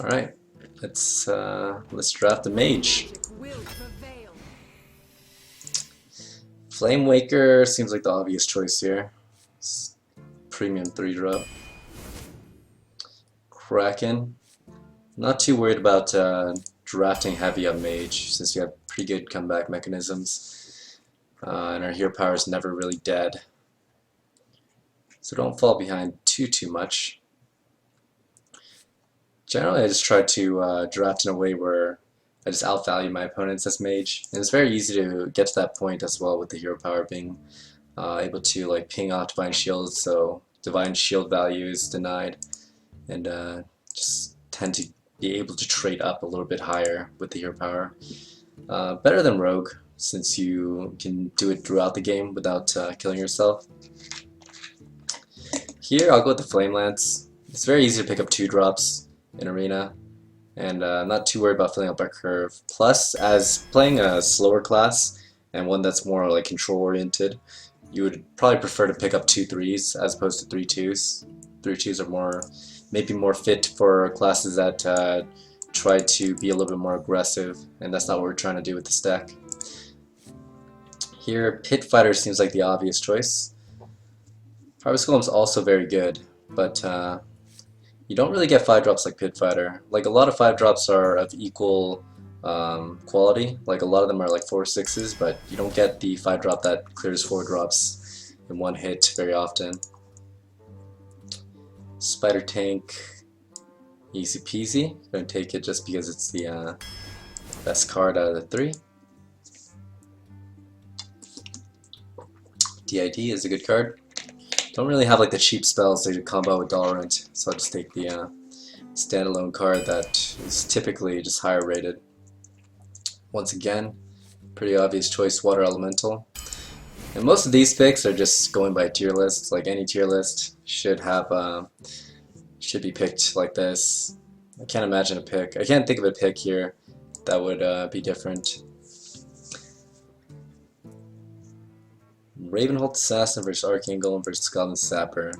Alright, let's draft the Mage. Flame Waker seems like the obvious choice here. It's premium 3-drop. Kraken. Not too worried about drafting heavy on Mage, since you have pretty good comeback mechanisms. And our hero power is never really dead. So don't fall behind too much. Generally, I just try to draft in a way where I just outvalue my opponents as Mage. And it's very easy to get to that point as well with the hero power being able to like ping off Divine Shield, so Divine Shield value is denied, and just tend to be able to trade up a little bit higher with the hero power. Better than Rogue, since you can do it throughout the game without killing yourself. Here, I'll go with the Flame Lance. It's very easy to pick up 2-drops in Arena, and I'm not too worried about filling up our curve. Plus, as playing a slower class and one that's more like control oriented, you would probably prefer to pick up 2 3s as opposed to 3 2s. 3 2s are maybe more fit for classes that try to be a little bit more aggressive, and that's not what we're trying to do with this deck. Here, Pit Fighter seems like the obvious choice. Harvest Golem is also very good, but you don't really get 5-drops like Pit Fighter. Like, a lot of 5-drops are of equal quality. Like, a lot of them are like 4 6s, but you don't get the 5-drop that clears 4 drops in one hit very often. Spider Tank, easy peasy. Gonna take it just because it's the best card out of the 3. DID is a good card. Don't really have like the cheap spells that you combo with Dolorant, so I'll just take the standalone card that is typically just higher rated. Once again, pretty obvious choice, Water Elemental. And most of these picks are just going by tier lists. Like any tier list should be picked like this. I can't imagine a pick. I can't think of a pick here that would be different. Ravenhold Assassin versus Arcane Golem versus Goblin Sapper.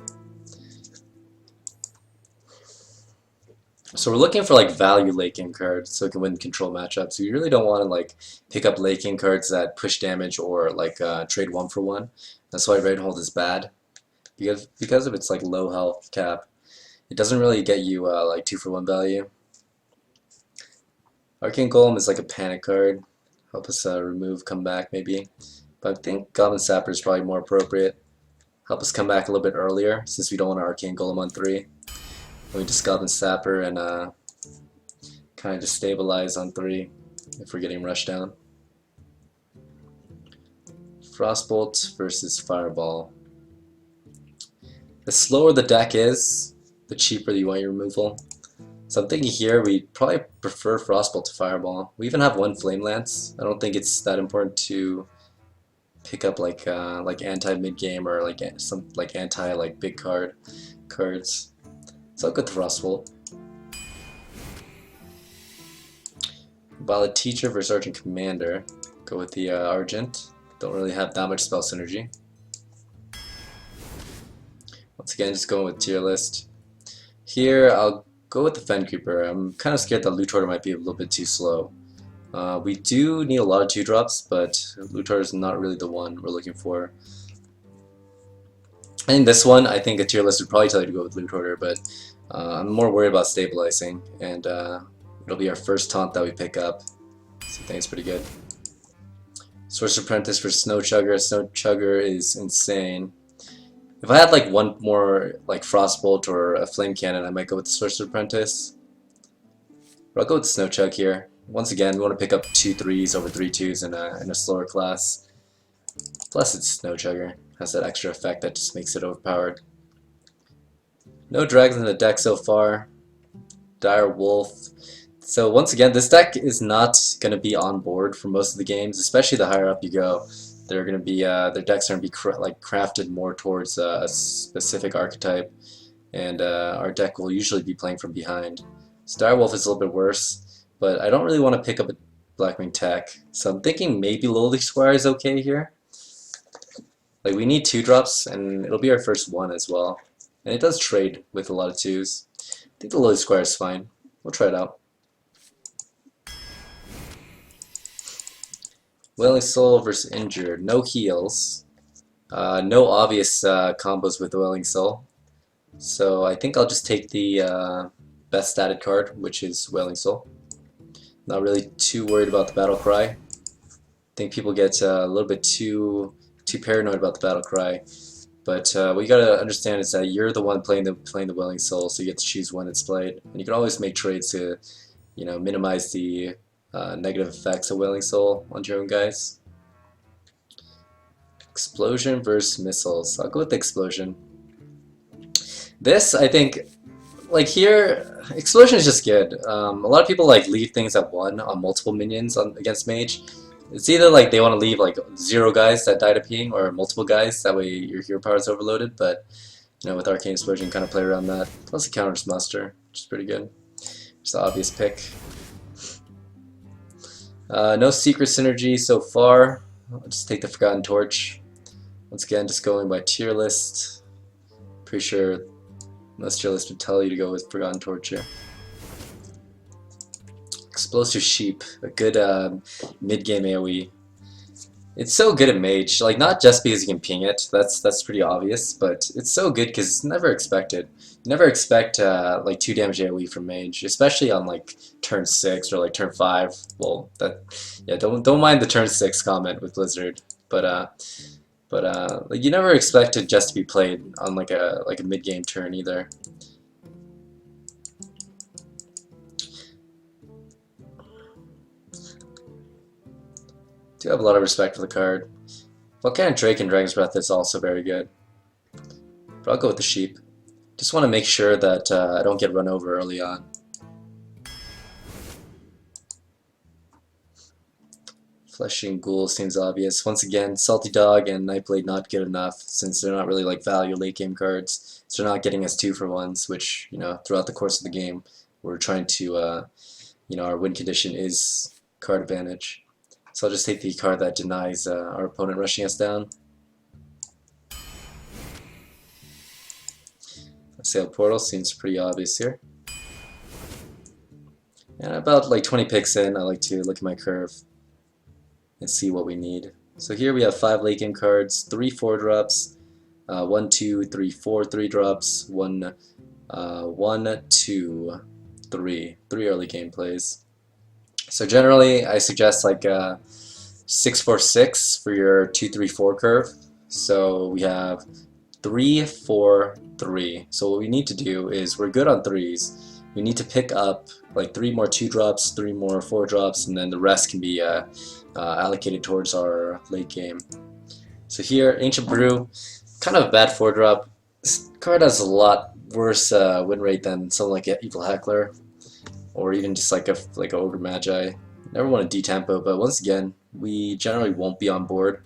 So we're looking for like value late game cards so we can win control matchups. We really don't want to like pick up late game cards that push damage or like trade 1-for-1. That's why Ravenhold is bad, because of its like low health cap. It doesn't really get you like 2-for-1 value. Arcane Golem is like a panic card. Help us remove, come back maybe. But I think Goblin Sapper is probably more appropriate. Help us come back a little bit earlier, since we don't want Arcane Golem on 3. We just Goblin Sapper and kind of just stabilize on 3 if we're getting rushed down. Frostbolt versus Fireball. The slower the deck is, the cheaper you want your removal. So I'm thinking here we probably prefer Frostbolt to Fireball. We even have 1 Flame Lance. I don't think it's that important to pick up like anti mid game or like some like anti like big cards. So I'll go with Frostbolt. Violet Teacher versus Argent Commander. Go with the Argent. Don't really have that much spell synergy. Once again, just going with tier list. Here I'll go with the Fen Creeper. I'm kind of scared that Loot Hoarder might be a little bit too slow. We do need a lot of 2-drops, but Loot Hoarder is not really the one we're looking for. And this one, I think a tier list would probably tell you to go with Loot Hoarder, but I'm more worried about stabilizing, and it'll be our first taunt that we pick up, so I think it's pretty good. Sorcerer Apprentice for Snow Chugger. Snow Chugger is insane. If I had like one more like Frostbolt or a Flame Cannon, I might go with the Sorcerer Apprentice. But I'll go with the Snow Chug here. Once again, we want to pick up 2 3s over 3 2s in a slower class. Plus it's Snow Chugger. Has that extra effect that just makes it overpowered. No dragons in the deck so far. Dire Wolf. So once again, this deck is not going to be on board for most of the games, especially the higher up you go. They're going to be their decks are going to be crafted more towards a specific archetype, and our deck will usually be playing from behind. So Dire Wolf is a little bit worse, but I don't really want to pick up a Blackwing Tech, so I'm thinking maybe Lowly Squire is okay here. Like, we need 2-drops, and it'll be our first one as well. And it does trade with a lot of 2s. I think the Lowly Squire is fine. We'll try it out. Wailing Soul versus Injured. No heals. No obvious combos with Wailing Soul. So I think I'll just take the best statted card, which is Wailing Soul. Not really too worried about the battle cry. I think people get a little bit too paranoid about the battle cry. But what you gotta understand is that you're the one playing the Wailing Soul, so you get to choose when it's played, and you can always make trades to, you know, minimize the negative effects of Wailing Soul on your own guys. Explosion versus missiles. I'll go with the Explosion. This, I think, like here, Explosion is just good. A lot of people like leave things at 1 on multiple minions against Mage. It's either like they want to leave like 0 guys that die to ping or multiple guys, that way your hero power is overloaded, but you know, with Arcane Explosion you can kind of play around that. Plus it counters Muster, which is pretty good. It's the obvious pick. No secret synergy so far. I'll just take the Forgotten Torch. Once again, just going by tier list. Pretty sure most tier lists would tell you to go with Forgotten Torch here. Explosive Sheep, a good mid-game AoE. It's so good at Mage, like not just because you can ping it, that's pretty obvious, but it's so good because it's never expected. You never expect like 2 damage AoE from Mage, especially on like turn 6 or like turn 5. Well, don't mind the turn 6 comment with Blizzard, but like you never expect it just to be played on like a mid-game turn either. Do have a lot of respect for the card. Volcanic Drake and Dragon's Breath is also very good. But I'll go with the Sheep. Just want to make sure that I don't get run over early on. Fleshing Ghoul seems obvious. Once again, Salty Dog and Nightblade not good enough since they're not really like value late game cards. So they're not getting us 2-for-1s, which, you know, throughout the course of the game we're trying to, you know, our win condition is card advantage. So I'll just take the card that denies our opponent rushing us down. Sail Portal seems pretty obvious here. And about like 20 picks in, I like to look at my curve and see what we need. So here we have 5 late game cards, 3 4-drops, 1, 2, 3, 4 3-drops, 1, 2, 3 early game plays. So generally, I suggest like 6-4-6 for your 2-3-4 curve. So we have 3-4-3. So what we need to do is, we're good on 3s. We need to pick up like 3 more 2-drops, 3 more 4-drops, and then the rest can be allocated towards our late game. So here, Ancient Brew, kind of a bad 4-drop. This card has a lot worse win rate than something like Evil Heckler, or even just like a Ogre Magi. Never want to detempo, but once again, we generally won't be on board,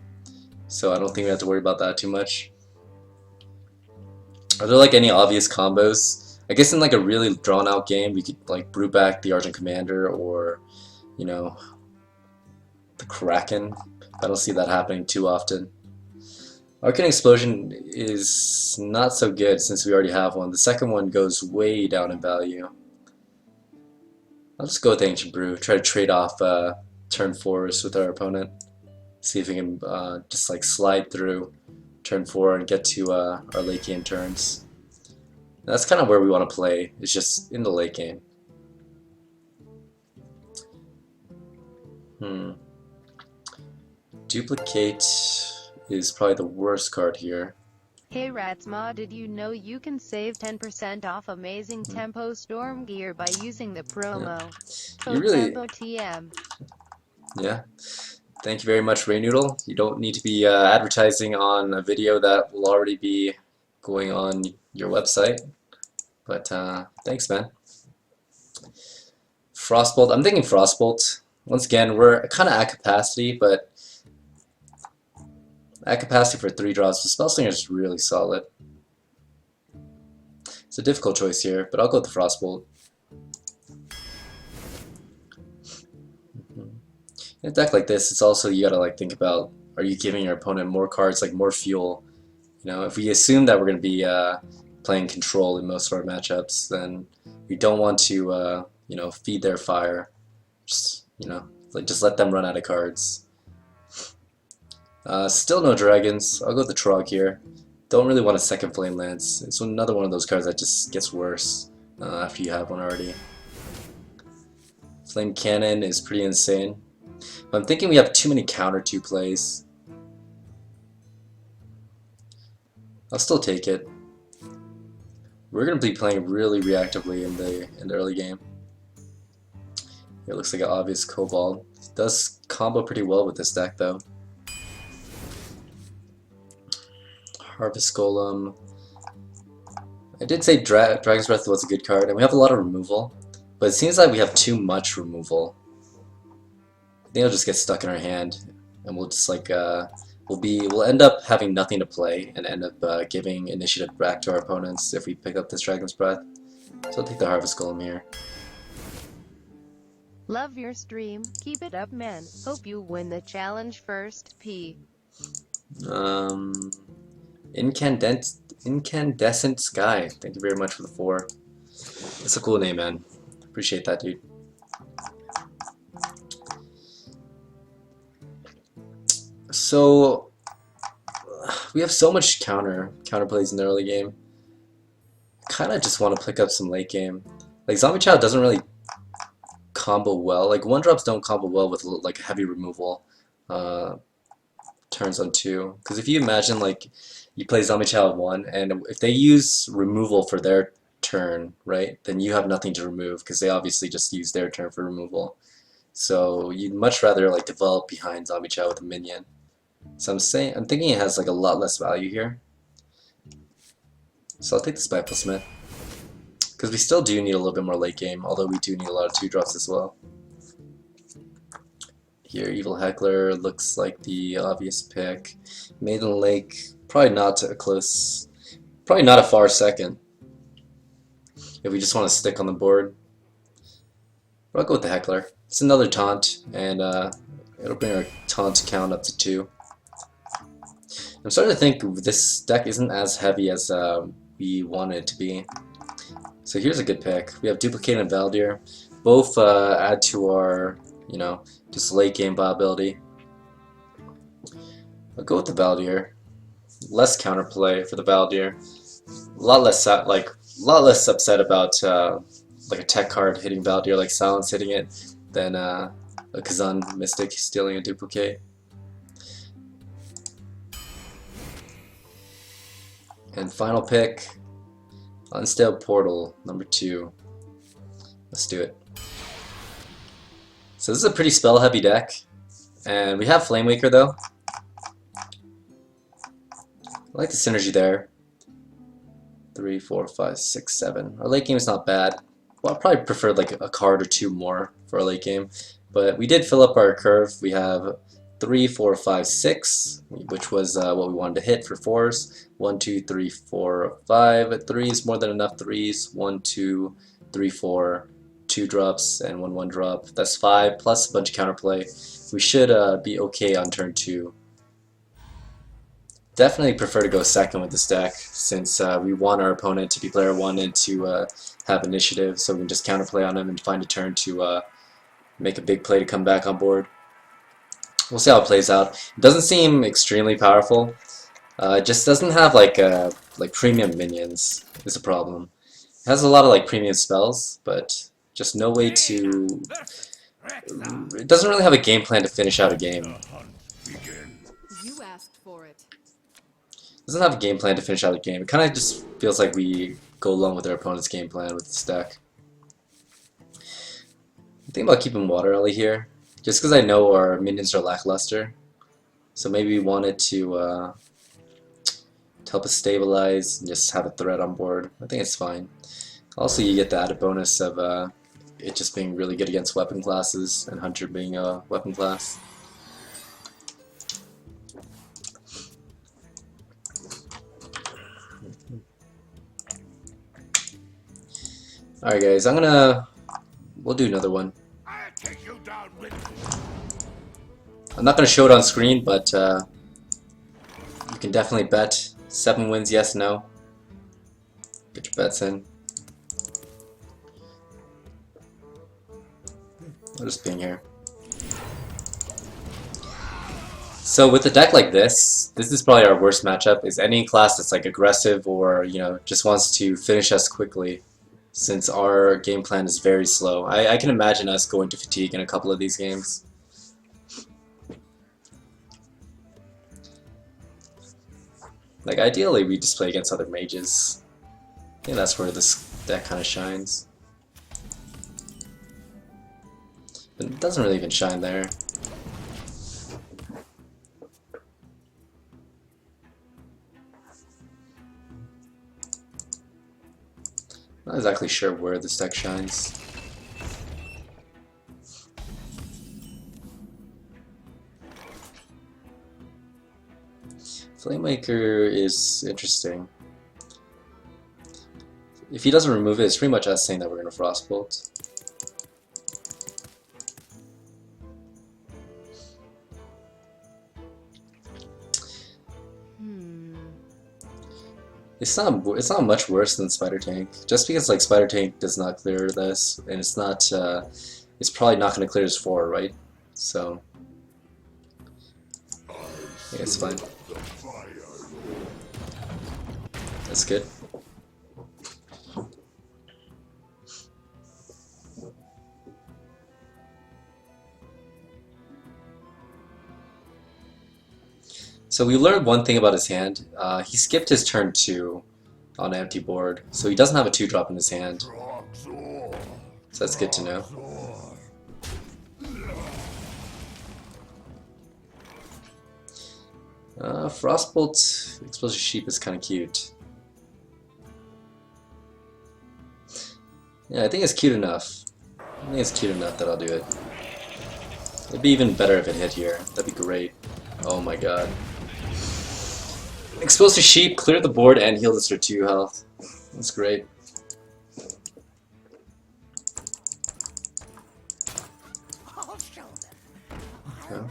so I don't think we have to worry about that too much. Are there like any obvious combos? I guess in like a really drawn out game, we could like brew back the Argent Commander or, you know, the Kraken. I don't see that happening too often. Arcane Explosion is not so good since we already have one. The second one goes way down in value. I'll just go with Ancient Brew, try to trade off turn 4s with our opponent. See if we can just like slide through turn 4 and get to our late game turns. And that's kind of where we want to play, is just in the late game. Duplicate is probably the worst card here. Hey Ratsmah, did you know you can save 10% off amazing Tempo Storm gear by using the promo code TEMPOTM? Yeah. Thank you very much, Reynad. You don't need to be advertising on a video that will already be going on your website. But thanks, man. Frostbolt. I'm thinking Frostbolt. Once again, we're kind of at capacity, but at capacity for 3-drops, the Spellslinger is really solid. It's a difficult choice here, but I'll go with the Frostbolt. In a deck like this, it's also, you gotta like think about, are you giving your opponent more cards, like more fuel? You know, if we assume that we're gonna be playing control in most of our matchups, then we don't want to you know, feed their fire. Just, you know, like just let them run out of cards. Still no dragons. I'll go with the Trog here. Don't really want a second Flame Lance. It's another one of those cards that just gets worse after you have one already. Flame Cannon is pretty insane. But I'm thinking we have too many counter 2 plays. I'll still take it. We're going to be playing really reactively in the early game. It looks like an obvious Cobalt. It does combo pretty well with this deck though. Harvest Golem. I did say Dragon's Breath was a good card, and we have a lot of removal, but it seems like we have too much removal. I think it'll just get stuck in our hand, and we'll just like we'll end up having nothing to play and end up giving initiative back to our opponents if we pick up this Dragon's Breath. So I'll take the Harvest Golem here. Love your stream. Keep it up, man. Hope you win the challenge first. P. Incandescent Sky. Thank you very much for the 4. That's a cool name, man. Appreciate that, dude. So we have so much counter plays in the early game. Kind of just want to pick up some late game. Like Zombie Child doesn't really combo well. Like 1-drops don't combo well with like heavy removal turns on 2. Because if you imagine like you play Zombie Child 1, and if they use removal for their turn, right, then you have nothing to remove because they obviously just use their turn for removal. So you'd much rather like develop behind Zombie Child with a minion. So I'm thinking it has like a lot less value here. So I'll take the Spiteful Smith. Because we still do need a little bit more late game, although we do need a lot of 2-drops as well. Here, Evil Heckler looks like the obvious pick. Maiden Lake, probably not a far second. If we just want to stick on the board. But I'll go with the Heckler. It's another taunt, and it'll bring our taunt count up to 2. I'm starting to think this deck isn't as heavy as we want it to be. So here's a good pick. We have Duplicate and Valdir. Both add to our, you know, just late game viability. I'll go with the Valdir. Less counterplay for the Valdir. A lot less upset about like a tech card hitting Valdir, like Silence hitting it, than a Kazan Mystic stealing a Duplicate. And final pick, Unstable Portal, number 2. Let's do it. So this is a pretty spell heavy deck, and we have Flame Waker though. I like the synergy there. 3, 4, 5, 6, 7. Our late game is not bad. Well, I probably prefer like a card or 2 more for our late game, but we did fill up our curve. We have 3, 4, 5, 6, which was what we wanted to hit for 4s. 1, 2, 3, 4, 5 3s, more than enough 3s. 1, 2, 3, 4, 2-drops, and 1 1-drop. That's 5, plus a bunch of counterplay. We should be okay on turn 2. Definitely prefer to go second with this deck, since we want our opponent to be player 1 and to have initiative, so we can just counterplay on him and find a turn to make a big play to come back on board. We'll see how it plays out. It doesn't seem extremely powerful. It just doesn't have like premium minions is a problem. It has a lot of like premium spells, but just no way to. It doesn't really have a game plan to finish out a game. You asked for it. It doesn't have a game plan to finish out a game. It kind of just feels like we go along with our opponent's game plan with this deck. I'm thinking about keeping Water Ellie here, just because I know our minions are lackluster. So maybe we wanted to help us stabilize and just have a threat on board. I think it's fine. Also, you get the added bonus of it just being really good against weapon classes, and Hunter being a weapon class. Alright guys, we'll do another one. I'm not gonna show it on screen, but you can definitely bet. 7 wins, yes, no. Get your bets in. I'll just ping here. So with a deck like this is probably our worst matchup, is any class that's like aggressive or, you know, just wants to finish us quickly, since our game plan is very slow. I can imagine us going to fatigue in a couple of these games. Like, ideally we just play against other mages. I think that's where this deck kind of shines. But it doesn't really even shine there. Not exactly sure where this deck shines. Flamemaker is interesting. If he doesn't remove it, it's pretty much us saying that we're going to Frostbolt. It's not much worse than Spider Tank. Just because like Spider Tank does not clear this, and it's not it's probably not going to clear his 4, right? So yeah, it's fine. That's good. So we learned one thing about his hand. He skipped his turn 2 on an empty board, so he doesn't have a 2-drop in his hand. So that's good to know. Frostbolt Explosive Sheep is kind of cute. Yeah, I think it's cute enough. I think it's cute enough that I'll do it. It'd be even better if it hit here. That'd be great. Oh my god. Explosive Sheep, clear the board and heal this for 2 health. That's great. Okay.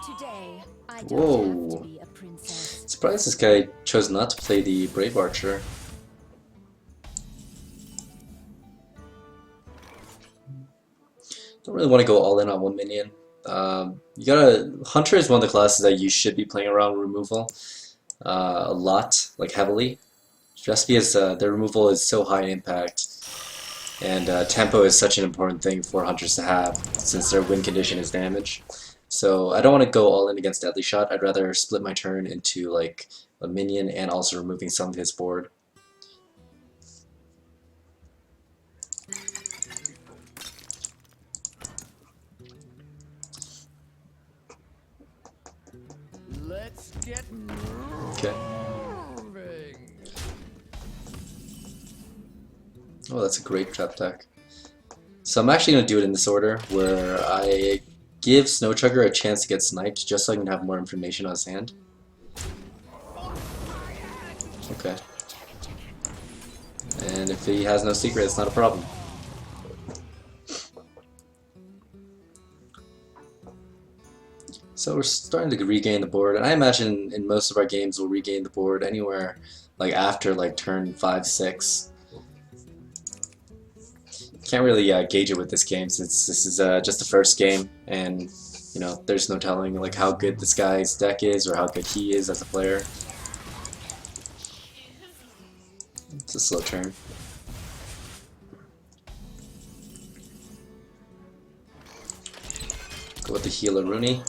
Today, I don't Whoa. have to be a princess. Surprised this guy chose not to play the Brave Archer. Don't really want to go all in on one minion. Hunter is one of the classes that you should be playing around removal a lot, like heavily, just because their removal is so high in impact, and tempo is such an important thing for hunters to have, since their win condition is damage. So I don't want to go all in against Deadly Shot. I'd rather split my turn into like a minion and also removing some of his board. Let's get Okay. moving. Oh, that's a great trap deck. So I'm actually going to do it in this order, where I give Snowchugger a chance to get sniped, just so I can have more information on his hand. Okay. And if he has no secret, it's not a problem. So we're starting to regain the board, and I imagine in most of our games we'll regain the board anywhere like after like turn 5, 6. Can't really gauge it with this game, since this is just the first game, and you know there's no telling like how good this guy's deck is or how good he is as a player. It's a slow turn. Go with the healer Rooney.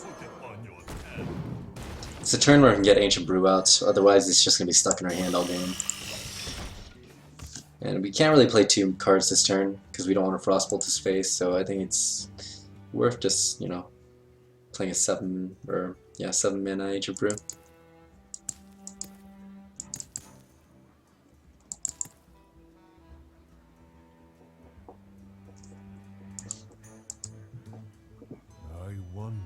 It's a turn where we can get Ancient Brew out, otherwise it's just going to be stuck in our hand all game. And we can't really play 2 cards this turn, because we don't want to Frostbolt his face, so I think it's worth just, you know, playing a 7 mana Ancient Brew. I wonder.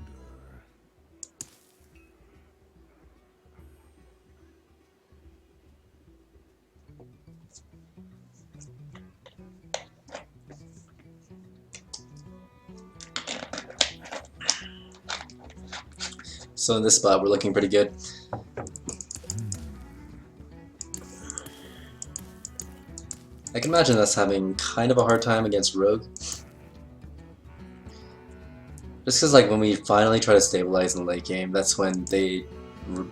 So in this spot we're looking pretty good. I can imagine us having kind of a hard time against Rogue. Just because like when we finally try to stabilize in the late game, that's when the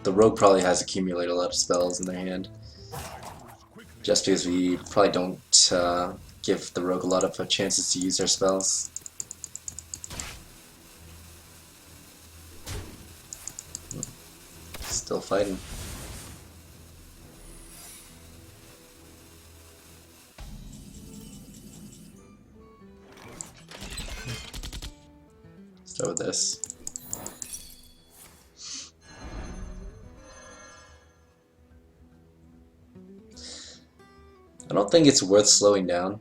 rogue probably has accumulated a lot of spells in their hand. Just because we probably don't give the rogue a lot of chances to use their spells. Still fighting. Start with this. I don't think it's worth slowing down.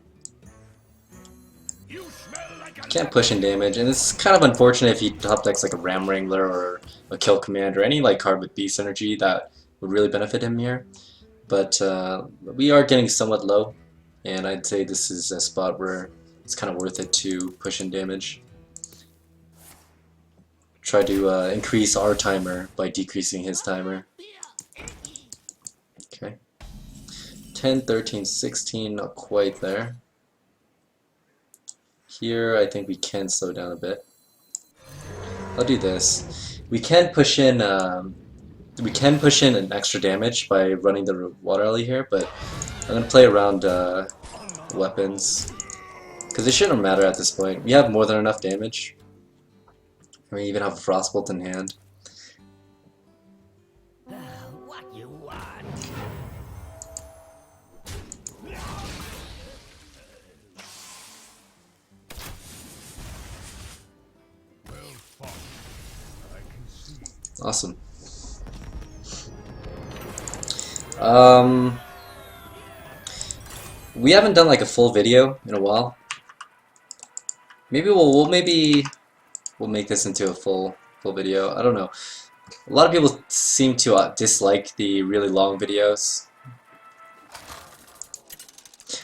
Can't push in damage, and it's kind of unfortunate if you top decks like a Ram Wrangler or a Kill Command or any like card with beast energy that would really benefit him here. But we are getting somewhat low, and I'd say this is a spot where it's kind of worth it to push in damage. Try to increase our timer by decreasing his timer. Okay. 10, 13, 16, not quite there. Here, I think we can slow down a bit. I'll do this. We can push in an extra damage by running the water alley here, but I'm gonna play around weapons because it shouldn't matter at this point. We have more than enough damage. We even have a Frostbolt in hand. What you want? Well fought. I can see. Awesome. We haven't done like a full video in a while. Maybe we'll make this into a full video. I don't know. A lot of people seem to dislike the really long videos.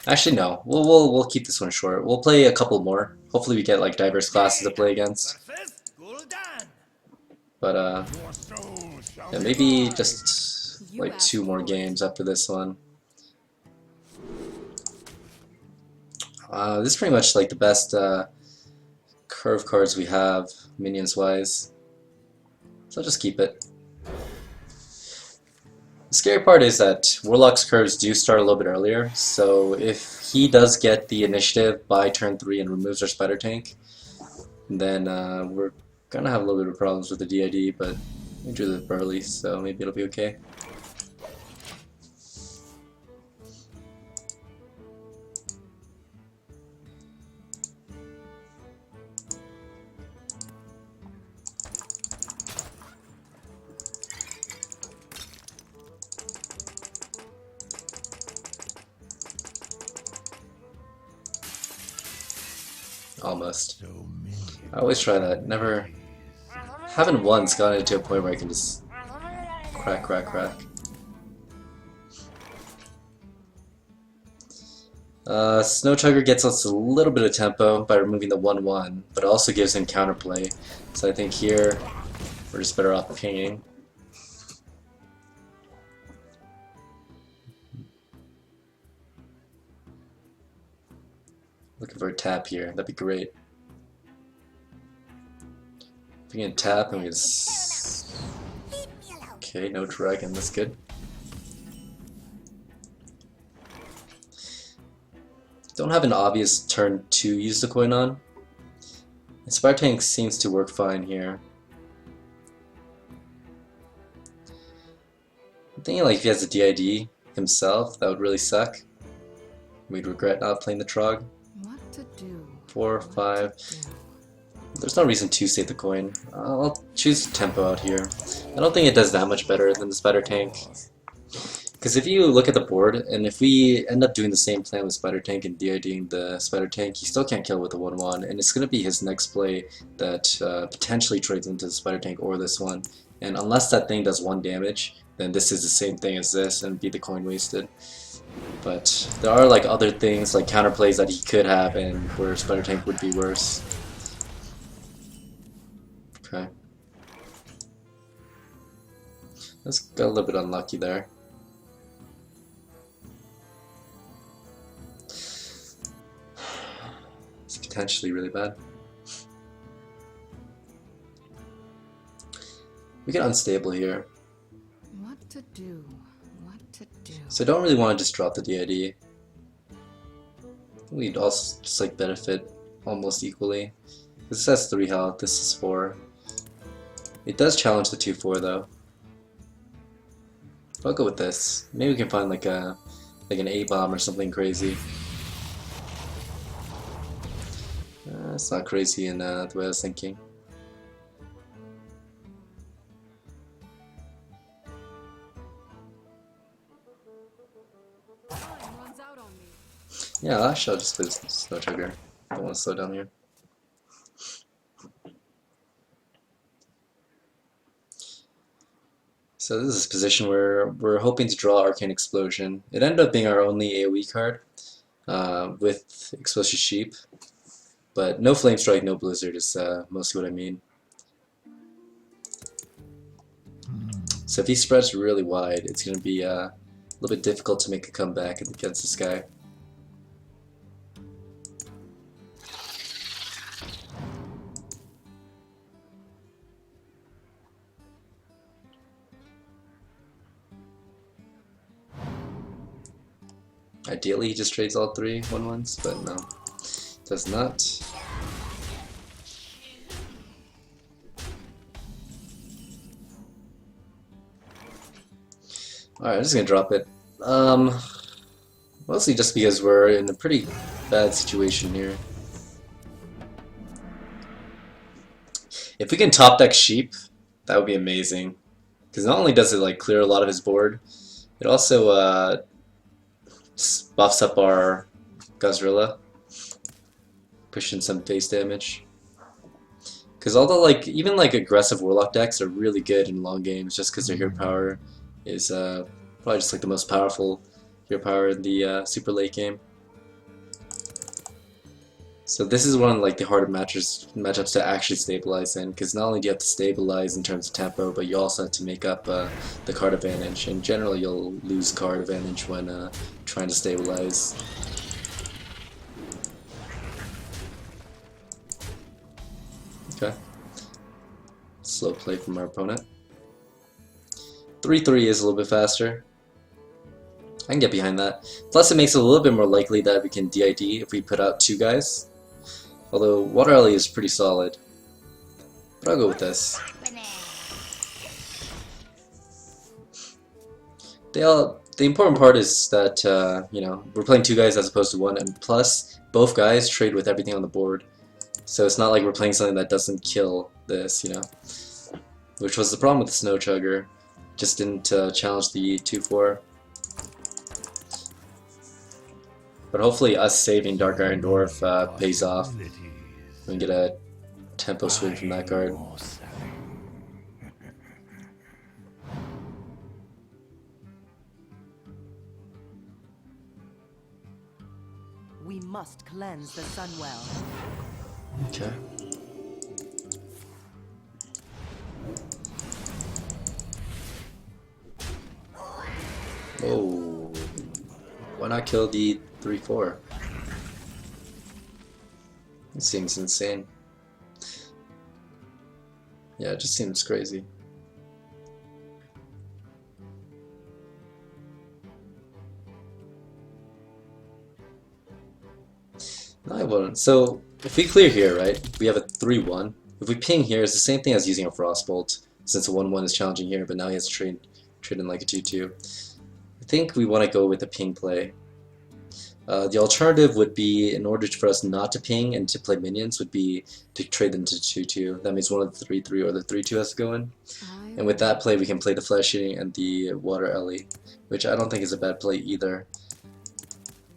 Actually, no. We'll keep this one short. We'll play a couple more. Hopefully, we get like diverse classes to play against. But yeah, maybe just like 2 more games after this one. This is pretty much like the best curve cards we have, minions wise. So I'll just keep it. The scary part is that Warlock's curves do start a little bit earlier, so if he does get the initiative by turn 3 and removes our spider tank, then we're gonna have a little bit of problems with the DID, but we drew the early, so maybe it'll be okay. Almost. I always try that. Never. Haven't once gotten to a point where I can just crack. Snow Chugger gets us a little bit of tempo by removing the 1/1, but it also gives him counterplay. So I think here we're just better off pinging. Looking for a tap here. That'd be great. If we can tap and we just... Okay, no dragon. That's good. Don't have an obvious turn to use the coin on. And Spider Tank seems to work fine here. I'm thinking like if he has a DID himself, that would really suck. We'd regret not playing the Trog. What to do? 4, 5. There's no reason to save the coin. I'll choose tempo out here. I don't think it does that much better than the Spider Tank. Because if you look at the board, and if we end up doing the same plan with Spider Tank and DIDing the Spider Tank, he still can't kill with the 1/1, and it's going to be his next play that potentially trades into the Spider Tank or this one. And unless that thing does 1 damage, then this is the same thing as this and be the coin wasted. But there are like other things, like counterplays that he could have, and where Spider Tank would be worse. Okay. Let's got a little bit unlucky there. It's potentially really bad. We get unstable here. What to do? What to do? So I don't really want to just drop the DID. We'd also just like benefit almost equally. This has 3 health, this is 4. It does challenge the 2-4 though. I'll go with this. Maybe we can find like an A-bomb or something crazy. It's not crazy in the way I was thinking. Time runs out on me. Yeah, last shot just put Snow Trigger. Don't want to slow down here. So this is a position where we're hoping to draw Arcane Explosion. It ended up being our only AoE card with Explosive Sheep, but no Flame Strike, no Blizzard is mostly what I mean. So if he spreads really wide, it's going to be a little bit difficult to make a comeback against this guy. Ideally he just trades all 3 1/1s, but no, does not. Alright, I'm just gonna drop it. Mostly just because we're in a pretty bad situation here. If we can top deck Sheep, that would be amazing. Because not only does it like clear a lot of his board, it also buffs up our Gazrilla, pushing some face damage. Because although like even like aggressive Warlock decks are really good in long games, just because their hero power is probably just like the most powerful hero power in the super late game. So this is one of like the harder matchups to actually stabilize in, because not only do you have to stabilize in terms of tempo, but you also have to make up the card advantage. And generally you'll lose card advantage when trying to stabilize. Okay. Slow play from our opponent. 3-3 is a little bit faster. I can get behind that. Plus it makes it a little bit more likely that we can DID if we put out 2 guys. Although Water Alley is pretty solid. But I'll go with this. The important part is that you know, we're playing 2 guys as opposed to 1, and plus both guys trade with everything on the board. So it's not like we're playing something that doesn't kill this, you know. Which was the problem with the Snow Chugger. Just didn't challenge the 2-4. But hopefully us saving Dark Iron Dwarf pays off. We can get a tempo swing from that card. We must cleanse the Sunwell. Okay. Oh, why not kill the 3-4? It seems insane. Yeah, it just seems crazy. No, I wouldn't. So if we clear here, right, we have a 3-1. If we ping here, it's the same thing as using a Frostbolt, since a 1-1 is challenging here, but now he has to trade in like a 2-2. I think we want to go with the ping play. The alternative would be, in order for us not to ping and to play minions, would be to trade them to 2-2. That means one of the 3-3 or the 3-2 has to go in. And with that play, we can play the Flesh Eating and the Water Ellie, which I don't think is a bad play either.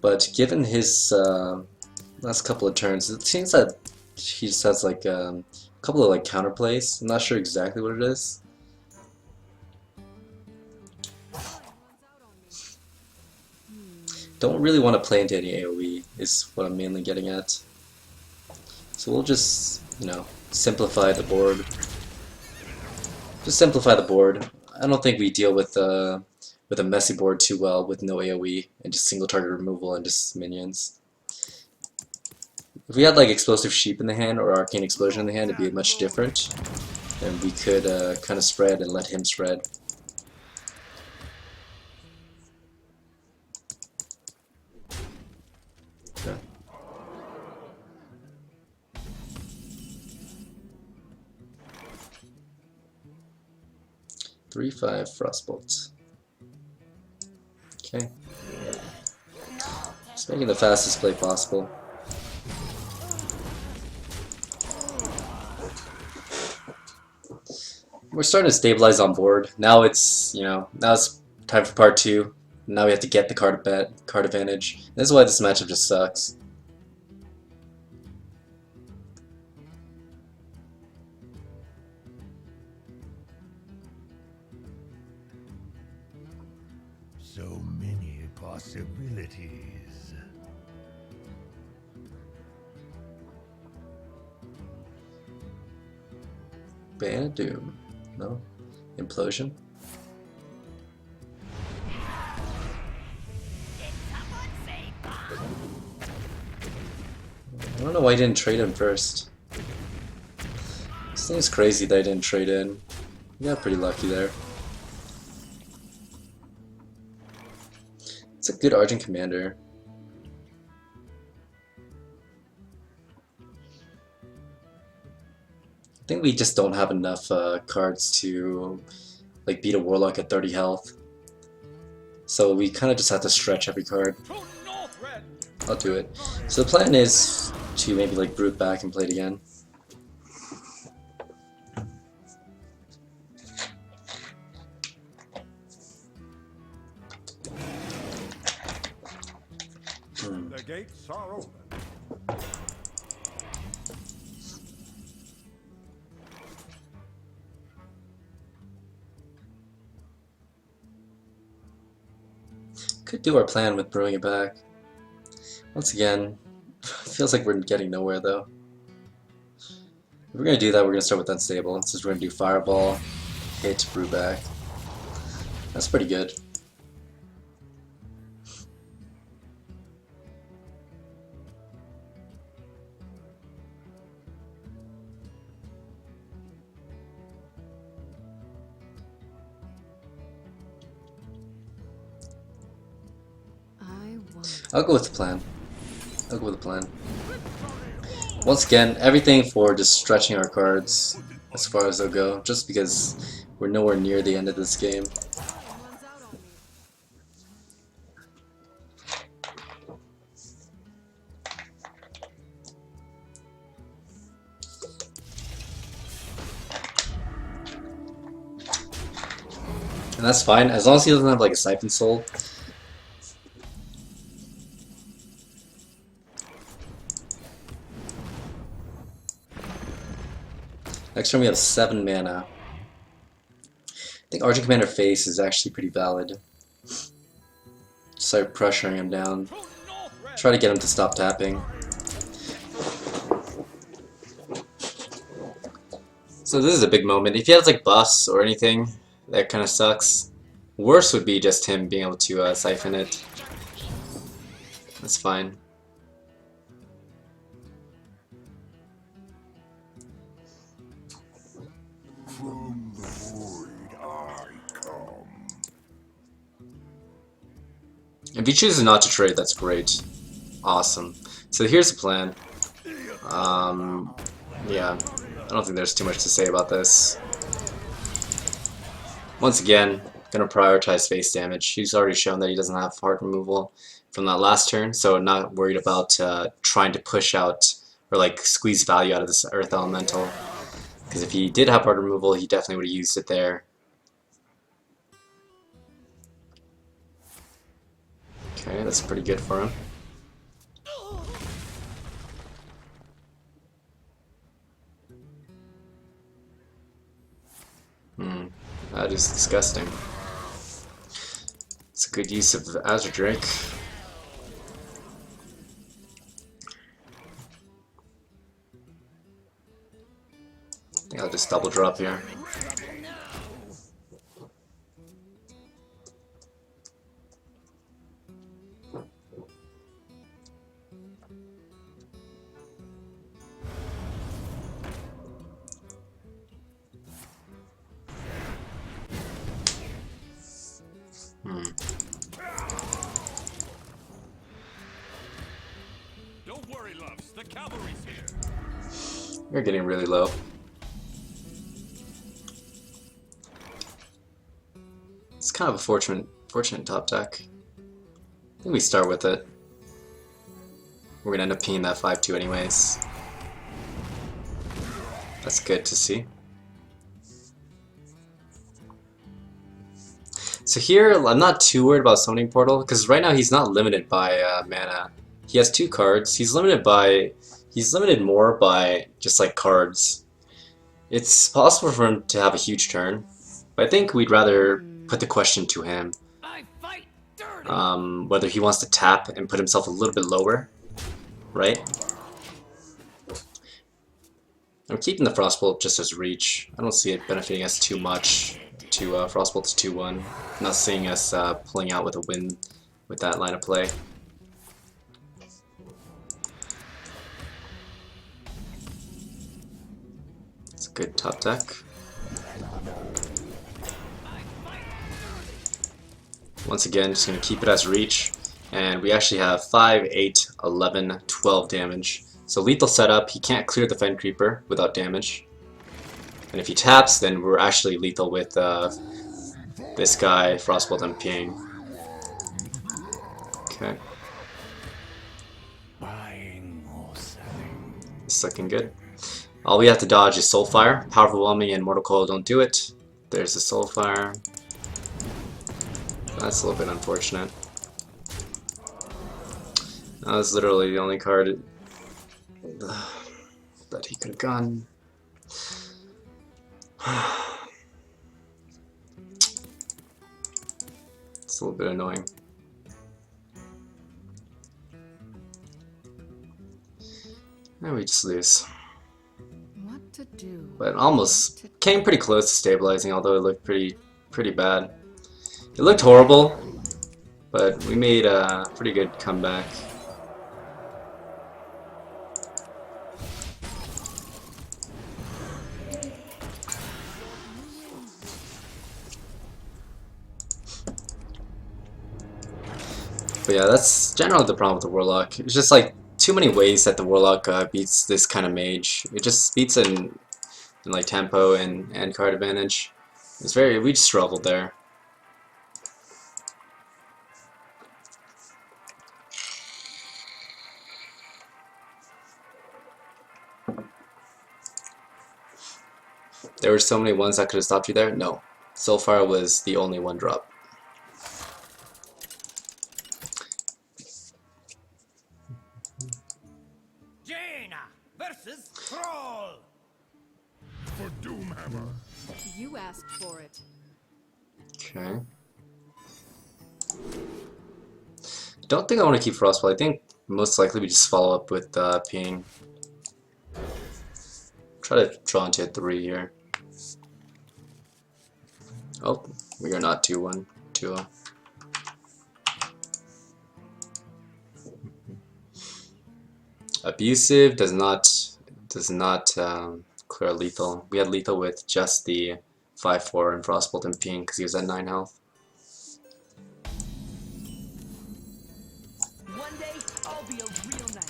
But given his last couple of turns, it seems that he just has like a couple of like counter plays. I'm not sure exactly what it is. Don't really want to play into any AoE is what I'm mainly getting at. So we'll just, you know, simplify the board. Just simplify the board. I don't think we deal with a messy board too well with no AoE and just single target removal and just minions. If we had like Explosive Sheep in the hand or Arcane Explosion in the hand, it'd be much different. and we could kind of spread and let him spread. Okay. 3/5 Frostbolt. Okay. Just making the fastest play possible. We're starting to stabilize on board. Now it's, now it's time for part 2. Now we have to get the card advantage. This is why this matchup just sucks. So many possibilities. Bane of Doom. No? Implosion? I don't know why I didn't trade him first. This thing's crazy that I didn't trade in. We got pretty lucky there. It's a good Argent Commander. I think we just don't have enough cards to like beat a Warlock at 30 health. So we kind of just have to stretch every card. I'll do it. So the plan is to maybe like brute back and play it again. The gates are open. Could do our plan with brewing it back. Once again, feels like we're getting nowhere though. If we're gonna do that, we're gonna start with unstable. Since we're gonna do fireball, hit, brew back. That's pretty good. I'll go with the plan. I'll go with the plan. Once again, everything for just stretching our cards as far as they'll go, just because we're nowhere near the end of this game. And that's fine, as long as he doesn't have like a Siphon Soul. Next turn we have 7 mana. I think Argent Commander face is actually pretty valid. Start pressuring him down. Try to get him to stop tapping. So this is a big moment. If he has like buffs or anything, that kind of sucks. Worse would be just him being able to siphon it. That's fine. From the void I come. If he chooses not to trade, that's great. Awesome. So here's the plan. Yeah, I don't think there's too much to say about this. Once again, gonna prioritize face damage. He's already shown that he doesn't have heart removal from that last turn, so not worried about trying to push out or like squeeze value out of this Earth Elemental. Because if he did have heart removal, he definitely would have used it there. Okay, that's pretty good for him. That is disgusting. It's a good use of Azure Drake. I think I'll just double drop here. We're getting really low. It's kind of a fortunate top deck. I think we start with it. We're gonna end up pinging that 5-2 anyways. That's good to see. So here, I'm not too worried about Summoning Portal, because right now he's not limited by mana. He has 2 cards. He's limited more by just like cards. It's possible for him to have a huge turn, but I think we'd rather put the question to him. Whether he wants to tap and put himself a little bit lower, right? I'm keeping the Frostbolt just as reach. I don't see it benefiting us too much to Frostbolt to 2-1. Not seeing us pulling out with a win with that line of play. It's a good top deck. Once again, just going to keep it as reach, and we actually have 5, 8, 11, 12 damage. So lethal setup, he can't clear the Fen Creeper without damage. And if he taps, then we're actually lethal with this guy, Frostbolt and Ping. Okay. It's looking good. All we have to dodge is Soulfire. Powerful Whelming and Mortal Coil don't do it. There's the Soulfire. That's a little bit unfortunate. That was literally the only card that he could have gone. It's a little bit annoying. And we just lose. What to do? But almost came pretty close to stabilizing, although it looked pretty bad. It looked horrible, but we made a pretty good comeback. But yeah, that's generally the problem with the Warlock. It's just like too many ways that the Warlock beats this kind of Mage. It just beats in like tempo and card advantage. We just struggled there. There were so many ones that could have stopped you there? No. Soulfire was the only one drop. Jaina versus Troll. For Doomhammer. You asked for it. Okay. Don't think I want to keep Frostbolt. I think most likely we just follow up with Ping. Try to draw into a 3 here. Oh, we are not 2-1, 2-0. Abusive does not clear lethal. We had lethal with just the 5-4 and Frostbolt and Ping because he was at 9 health. One day, I'll be a real knight.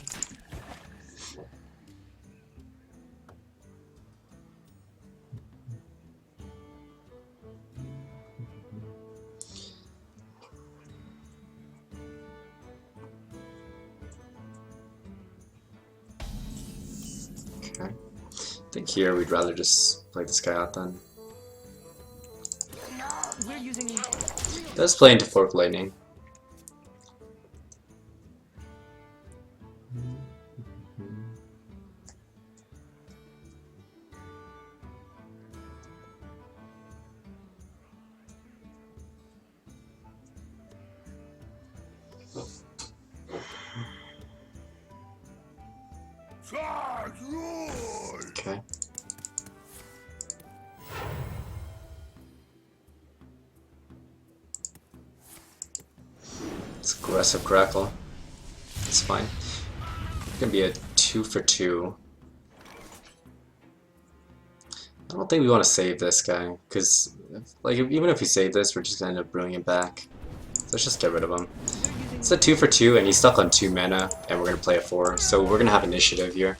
Okay. I think here we'd rather just play this guy out then. We're using. Let's play into Fork Lightning. Okay. It's aggressive crackle. It's fine. It's gonna be a 2 for 2. I don't think we want to save this guy, because like even if we save this, we're just gonna end up brewing it back. So let's just get rid of him. It's a 2 for 2, and he's stuck on 2 mana, and we're gonna play a 4, so we're gonna have initiative here.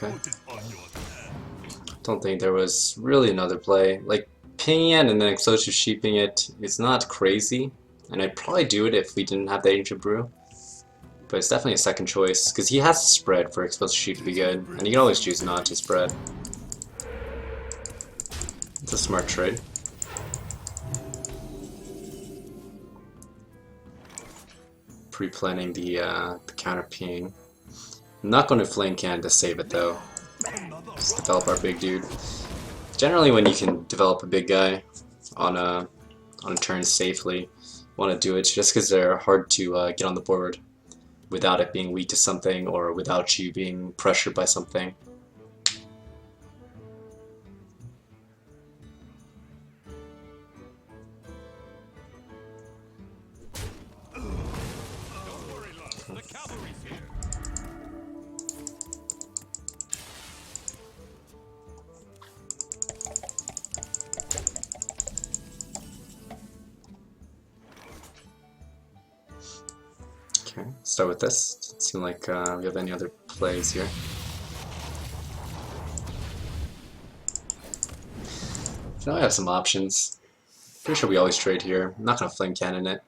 Okay. Don't think there was really another play. Like, pinging it and then explosive sheeping it is not crazy, and I'd probably do it if we didn't have the Ancient Brew. But it's definitely a second choice, because he has to spread for explosive sheep to be good, and you can always choose not to spread. It's a smart trade. Pre-planning the counter ping. I'm not going to flame can to save it though. Just develop our big dude. Generally, when you can develop a big guy on a turn safely, you want to do it just because they're hard to get on the board without it being weak to something or without you being pressured by something. Okay, start with this. Doesn't seem like we have any other plays here. So I have some options. Pretty sure we always trade here. I'm not gonna flame cannon it.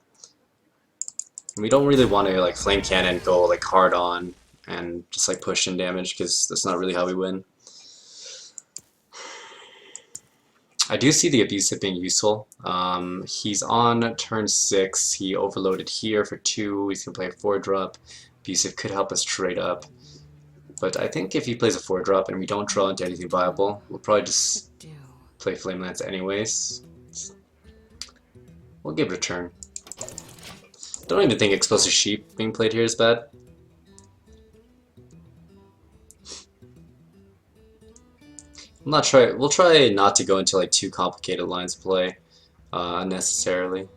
And we don't really want to like flame cannon, go like hard on, and just like push in damage because that's not really how we win. I do see the abusive being useful. He's on turn 6. He overloaded here for 2. He's gonna play a 4-drop. Abusive could help us trade up, but I think if he plays a 4-drop and we don't draw into anything viable, we'll probably just play Flame Lance anyways. We'll give it a turn. Don't even think Explosive Sheep being played here is bad. We'll try not to go into like too complicated lines of play unnecessarily.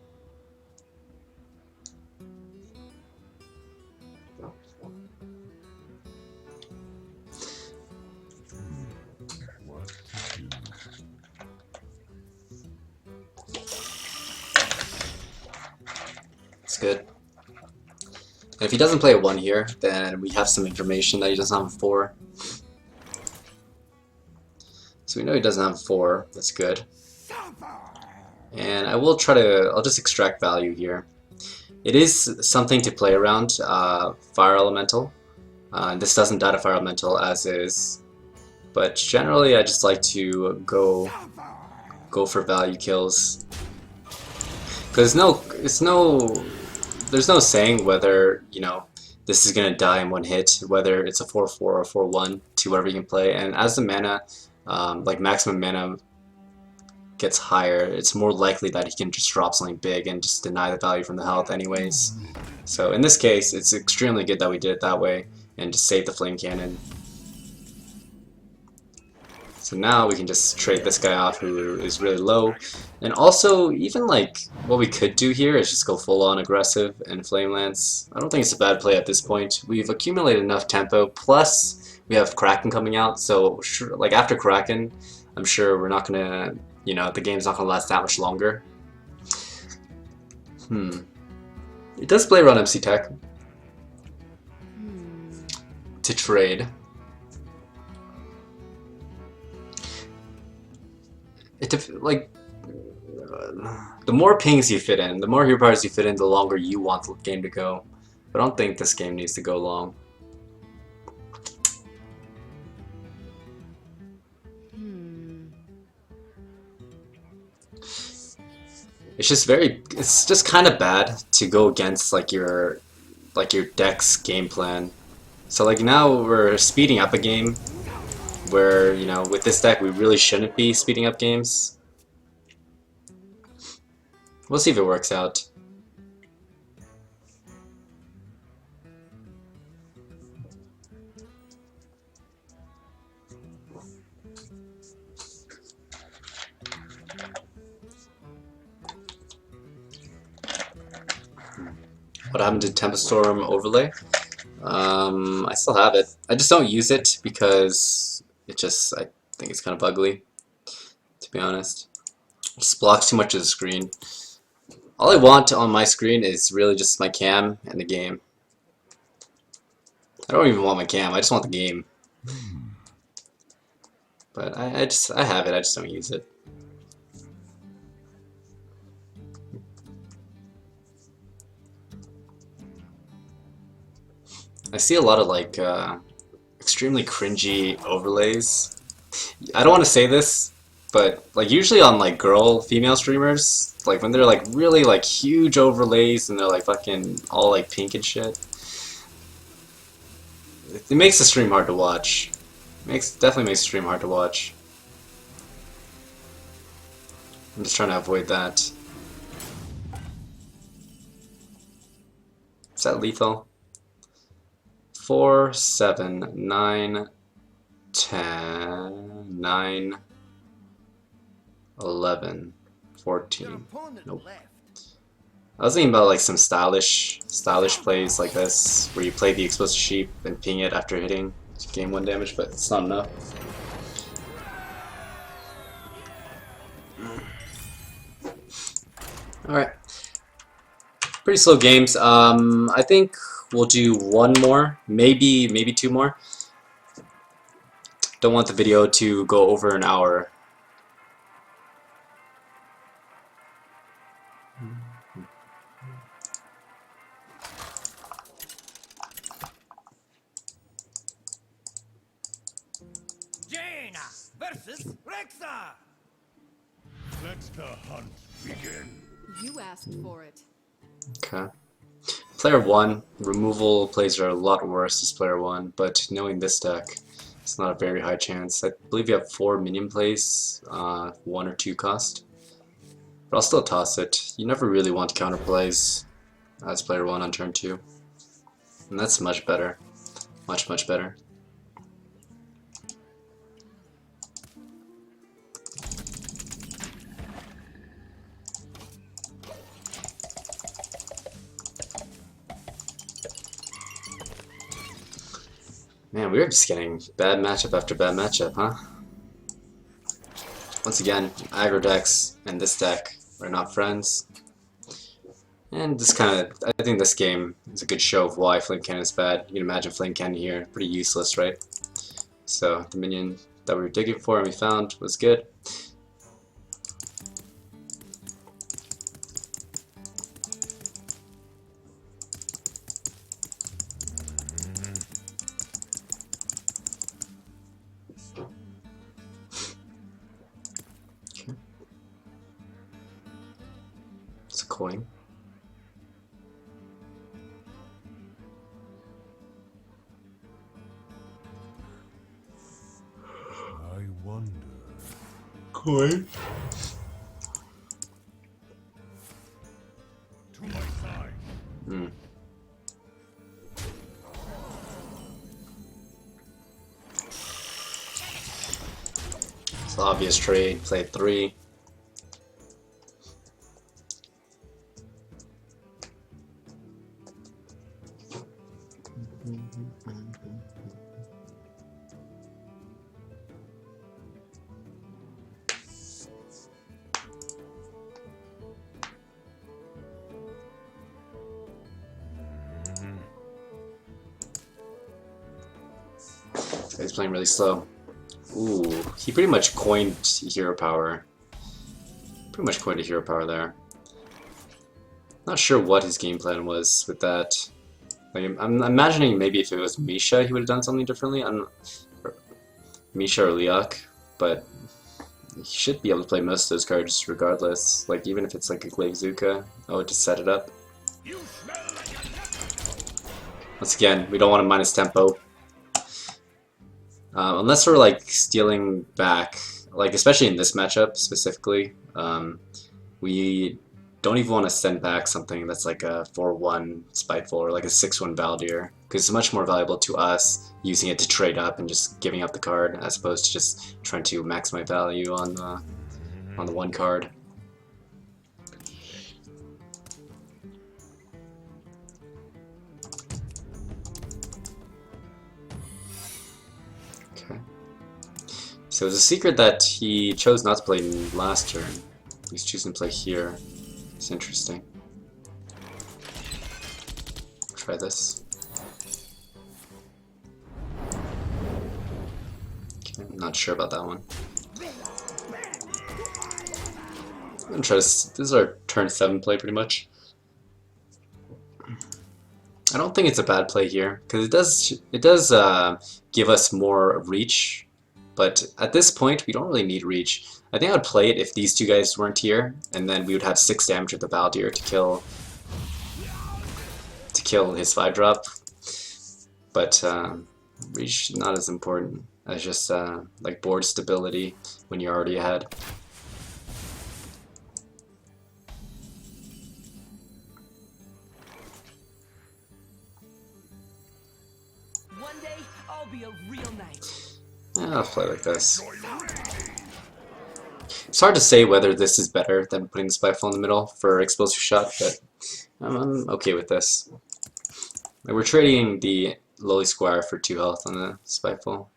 It's good. And if he doesn't play a 1 here, then we have some information that he doesn't have a 4. So we know he doesn't have a 4, that's good. And I'll just extract value here. It is something to play around, Fire Elemental. This doesn't die to Fire Elemental as is, but generally I just like to go for value kills. Because there's no saying whether, you know, this is going to die in one hit, whether it's a 4-4 or 4-1 to whatever you can play, and as the mana like maximum mana gets higher, it's more likely that he can just drop something big and just deny the value from the health anyways. So in this case, it's extremely good that we did it that way and just save the flame cannon. So now we can just trade this guy off who is really low. And also, even like what we could do here is just go full on aggressive and Flame Lance. I don't think it's a bad play at this point. We've accumulated enough tempo, plus we have Kraken coming out, so sure, like after Kraken, I'm sure we're not gonna, you know, the game's not gonna last that much longer. It does play around MC Tech to trade. Like the more pings you fit in, the more hero powers you fit in, the longer you want the game to go. But I don't think this game needs to go long. It's just kind of bad to go against like your deck's game plan. So like now we're speeding up a game where, you know, with this deck we really shouldn't be speeding up games. We'll see if it works out. what happened to Tempest Storm overlay. I still have it. I just don't use it because I think it's kind of ugly, to be honest. It just blocks too much of the screen. All I want on my screen is really just my cam and the game. I don't even want my cam, I just want the game. But I have it, I just don't use it. I see a lot of like extremely cringy overlays. I don't want to say this, but like usually on like female streamers, like when they're like really like huge overlays and they're like fucking all like pink and shit, it makes the stream hard to watch. Definitely makes the stream hard to watch. I'm just trying to avoid that. Is that lethal? 4, 7, 9, 10, 9, 11, 14. Nope. I was thinking about like some stylish plays like this, where you play the explosive sheep and ping it after hitting to gain 1 damage, but it's not enough. Alright. Pretty slow games. I think we'll do 1 more, maybe 2 more. Don't want the video to go over an hour. Jaina versus Rexa. Let the hunt begin. You asked for it. Okay. Player 1, removal plays are a lot worse as player 1, but knowing this deck, it's not a very high chance. I believe you have 4 minion plays, 1 or 2 cost. But I'll still toss it. You never really want counter plays as player 1 on turn 2. And that's much better. Much better. Man, we're just getting bad matchup after bad matchup, huh? Once again, aggro decks and this deck are not friends. And this I think this game is a good show of why Flame Cannon is bad. You can imagine Flame Cannon here, pretty useless, right? So the minion that we were digging for and we found was good. It's a coin. I wonder. Coin? To my side. Hmm. It's an obvious trade. Play 3. He's playing really slow. Ooh, he pretty much coined hero power. Pretty much coined a hero power there. Not sure what his game plan was with that. Like, I'm imagining maybe if it was Misha, he would have done something differently. Misha or Liak, but he should be able to play most of those cards regardless. Like even if it's like a Glavezuka, I would just set it up. Once again, we don't want to minus tempo. Unless we're like stealing back, like especially in this matchup specifically, we don't even want to send back something that's like a 4-1 Spiteful or like a 6-1 Valdir, because it's much more valuable to us using it to trade up and just giving up the card as opposed to just trying to maximize value on the one card. So it's a secret that he chose not to play last turn. He's choosing to play here. It's interesting. Try this. Okay, I'm not sure about that one. I'm gonna try this. This is our turn 7 play pretty much. I don't think it's a bad play here because it does give us more reach, but at this point we don't really need reach. I think I would play it if these two guys weren't here, and then we would have 6 damage with the Valdir to kill his 5-drop. But reach not as important as just like board stability when you're already ahead. One day, I'll be a real knight. Yeah, I'll play like this. It's hard to say whether this is better than putting the Spiteful in the middle for explosive shot, but I'm okay with this. Like, we're trading the Lowly Squire for 2 health on the Spiteful.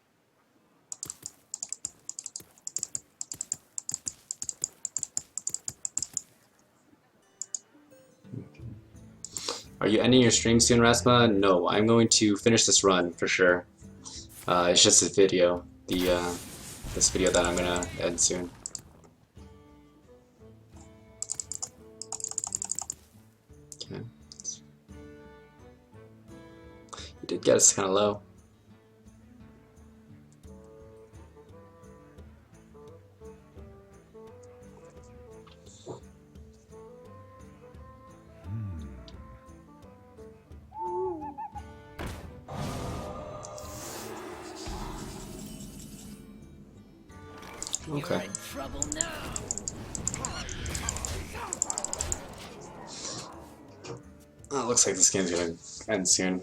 Are you ending your stream soon, Ratsmah? No, I'm going to finish this run for sure. It's just a video, this video that I'm gonna end soon. Okay. You did get us kind of low. Okay. Trouble now. Oh, it looks like this game's gonna end soon.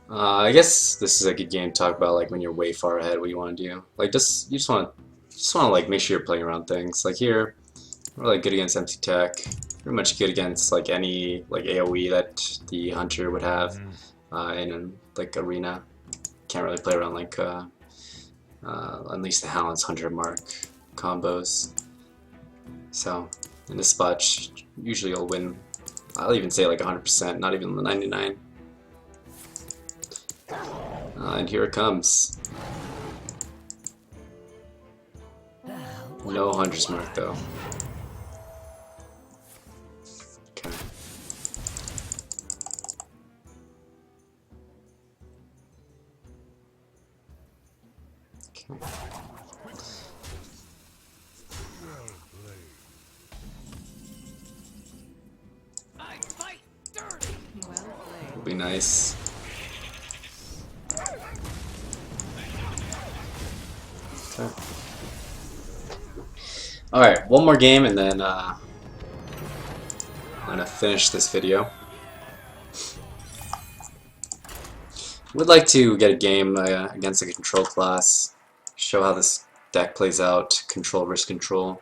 I guess this is a good game to talk about, like when you're way far ahead, what you want to do. Like you just want to like make sure you're playing around things. Like here, we're like good against empty tech. Pretty much good against like any like AOE that the hunter would have in like arena. Can't really play around like Unleash the Hounds, Hunter Mark combos. So in this spot, usually you'll win. I'll even say like 100%, not even the 99. And here it comes. No Hunter's Mark though. Okay. Okay. I fight dirty. Well played. Will be nice. Okay. Alright, one more game and then I'm gonna finish this video. Would like to get a game against a control class, show how this deck plays out, control versus control.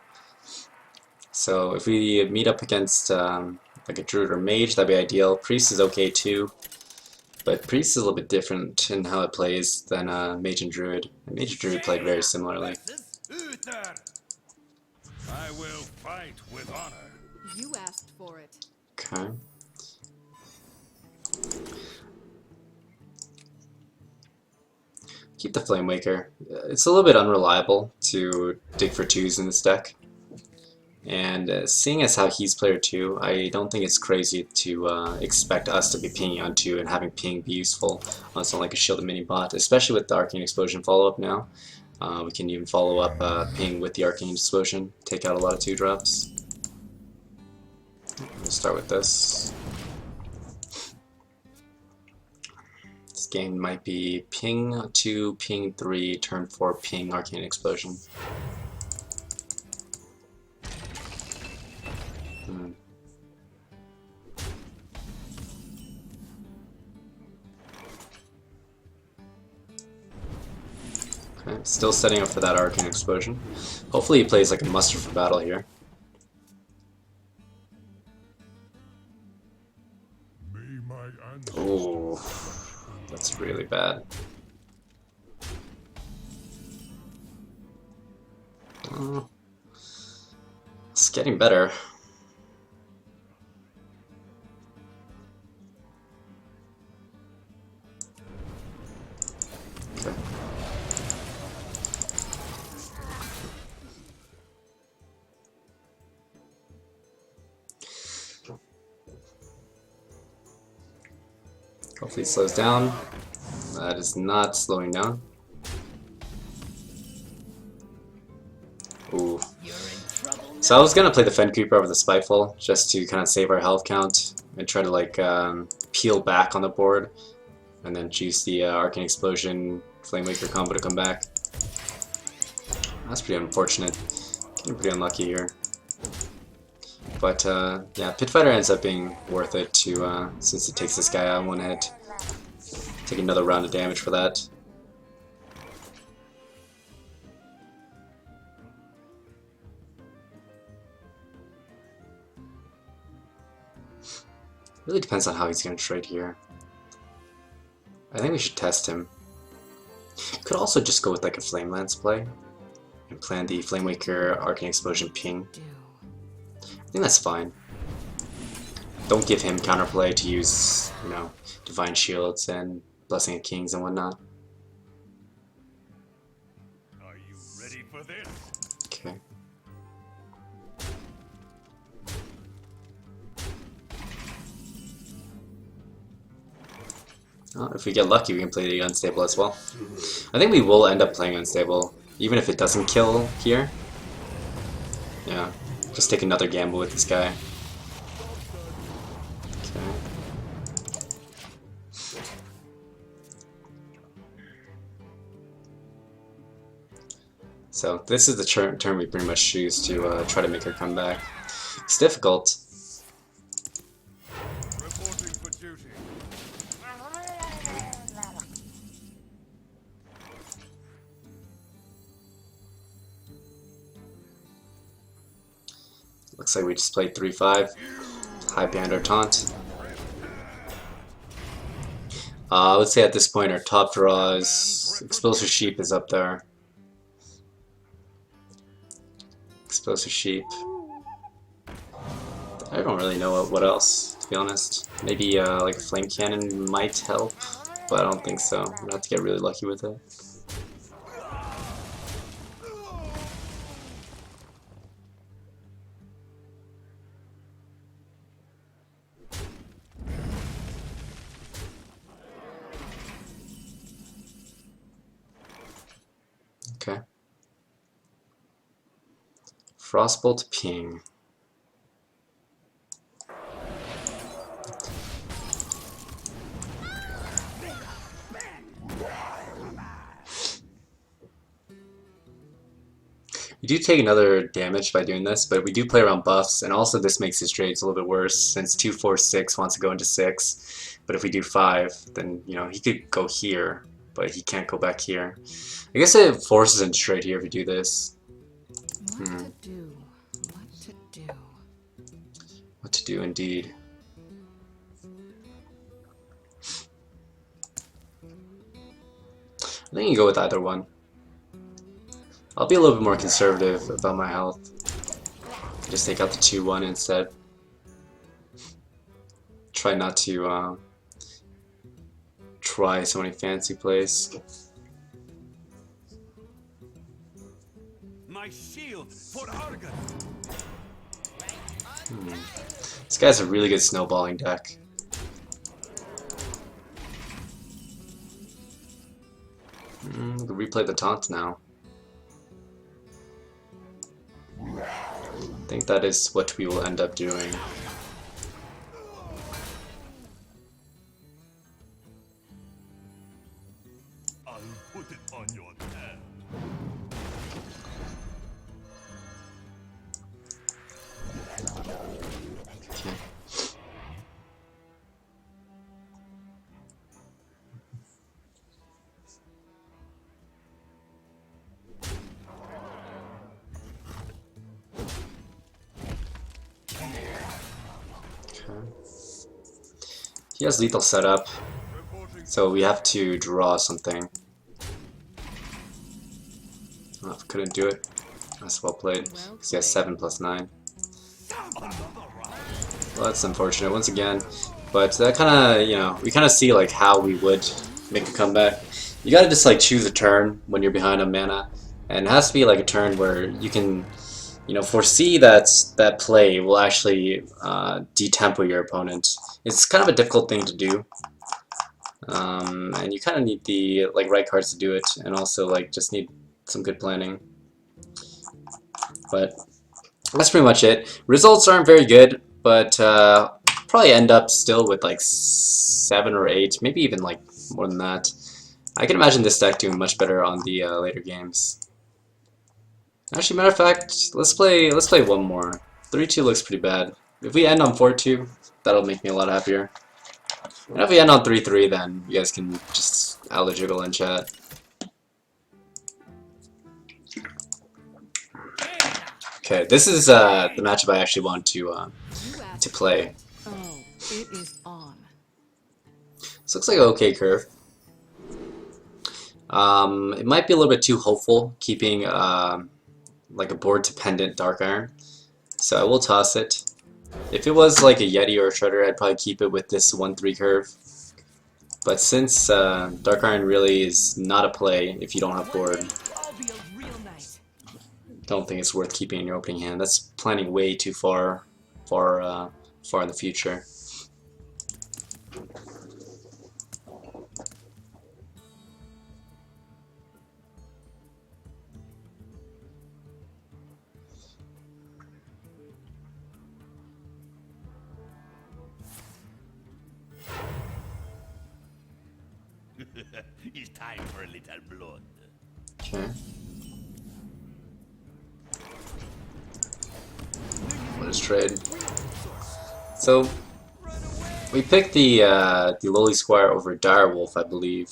So if we meet up against like a druid or mage, that'd be ideal. Priest is okay too, but priest is a little bit different in how it plays than mage and druid. Mage and druid played very similarly. Uther. I will fight with honor. You asked for it. Okay. Keep the Flame Waker. It's a little bit unreliable to dig for 2s in this deck. And seeing as how he's player 2, I don't think it's crazy to expect us to be pinging on 2 and having ping be useful on something like a shielded mini bot, especially with the Arcane Explosion follow-up now. We can even follow up ping with the Arcane Explosion, take out a lot of 2-drops. We'll start with this. This game might be ping 2, ping 3, turn 4, ping Arcane Explosion. Okay, still setting up for that Arcane Explosion. Hopefully he plays like a muster for battle here. May my ancestors Ooh, That's really bad. It's getting better. Okay. Hopefully it slows down. That is not slowing down. Ooh. So I was gonna play the Fen Creeper over the Spiteful just to kind of save our health count and try to like peel back on the board, and then choose the Arcane Explosion Flamewaker combo to come back. That's pretty unfortunate. Getting pretty unlucky here. But yeah, Pit Fighter ends up being worth it to since it takes this guy out in one hit. Take another round of damage for that. Really depends on how he's going to trade here. I think we should test him. Could also just go with like a Flame Lance play and plan the Flamewaker Arcane Explosion ping. I think that's fine. Don't give him counterplay to use, you know, Divine Shields and Blessing of Kings and whatnot. Are you ready for this? Okay. Well, if we get lucky, we can play the Unstable as well. I think we will end up playing Unstable, even if it doesn't kill here. Yeah, just take another gamble with this guy. Okay. So this is the turn we pretty much choose to try to make her come back. It's difficult. Reporting for duty. Looks like we just played 3-5. High band our taunt. Let's say at this point our top draw is Explosive Sheep is up there. Explosive Sheep. I don't really know what else, to be honest. Maybe like a Flame Cannon might help, but I don't think so. I'm gonna have to get really lucky with it. Okay. Frostbolt ping. We do take another damage by doing this, but we do play around buffs, and also this makes his trades a little bit worse since 2, 4, 6 wants to go into 6. But if we do 5, then you know he could go here, but he can't go back here. I guess it forces him straight here if we do this. What to do? What to do? What to do indeed. I think you can go with either one. I'll be a little bit more conservative about my health. Just take out the 2-1 instead. Try not to try so many fancy plays. My shield for Argon. This guy's a really good snowballing deck. We can replay the taunt now. I think that is what we will end up doing. I'll put it on your tab. Okay. He has lethal setup, so So we have to draw something. Oh, couldn't do it. That's well played. Because he has 7 plus 9. Well, that's unfortunate once again. But that kind of, you know, we kind of see like how we would make a comeback. You gotta just like choose a turn when you're behind on mana, and it has to be like a turn where you can, you know, foresee that play will actually detempo your opponent. It's kind of a difficult thing to do, and you kind of need the like right cards to do it, and also like just need some good planning. But that's pretty much it. Results aren't very good, but probably end up still with like 7 or 8, maybe even like more than that. I can imagine this deck doing much better on the later games. Actually, matter of fact, let's play one more. 3-2 looks pretty bad. If we end on 4-2, that'll make me a lot happier. And if we end on 3-3, then you guys can just out-jiggle in chat. Okay, this is the matchup I actually want to play. Oh, it is on. This looks like an okay curve. It might be a little bit too hopeful, keeping like a board-dependent Dark Iron. So I will toss it. If it was like a Yeti or a Shredder, I'd probably keep it with this 1-3 curve. But since Dark Iron really is not a play if you don't have board, don't think it's worth keeping in your opening hand. That's planning way too far in the future. It's time for a little blood. Okay. Let us trade. So we picked the Lowly Squire over Direwolf, I believe.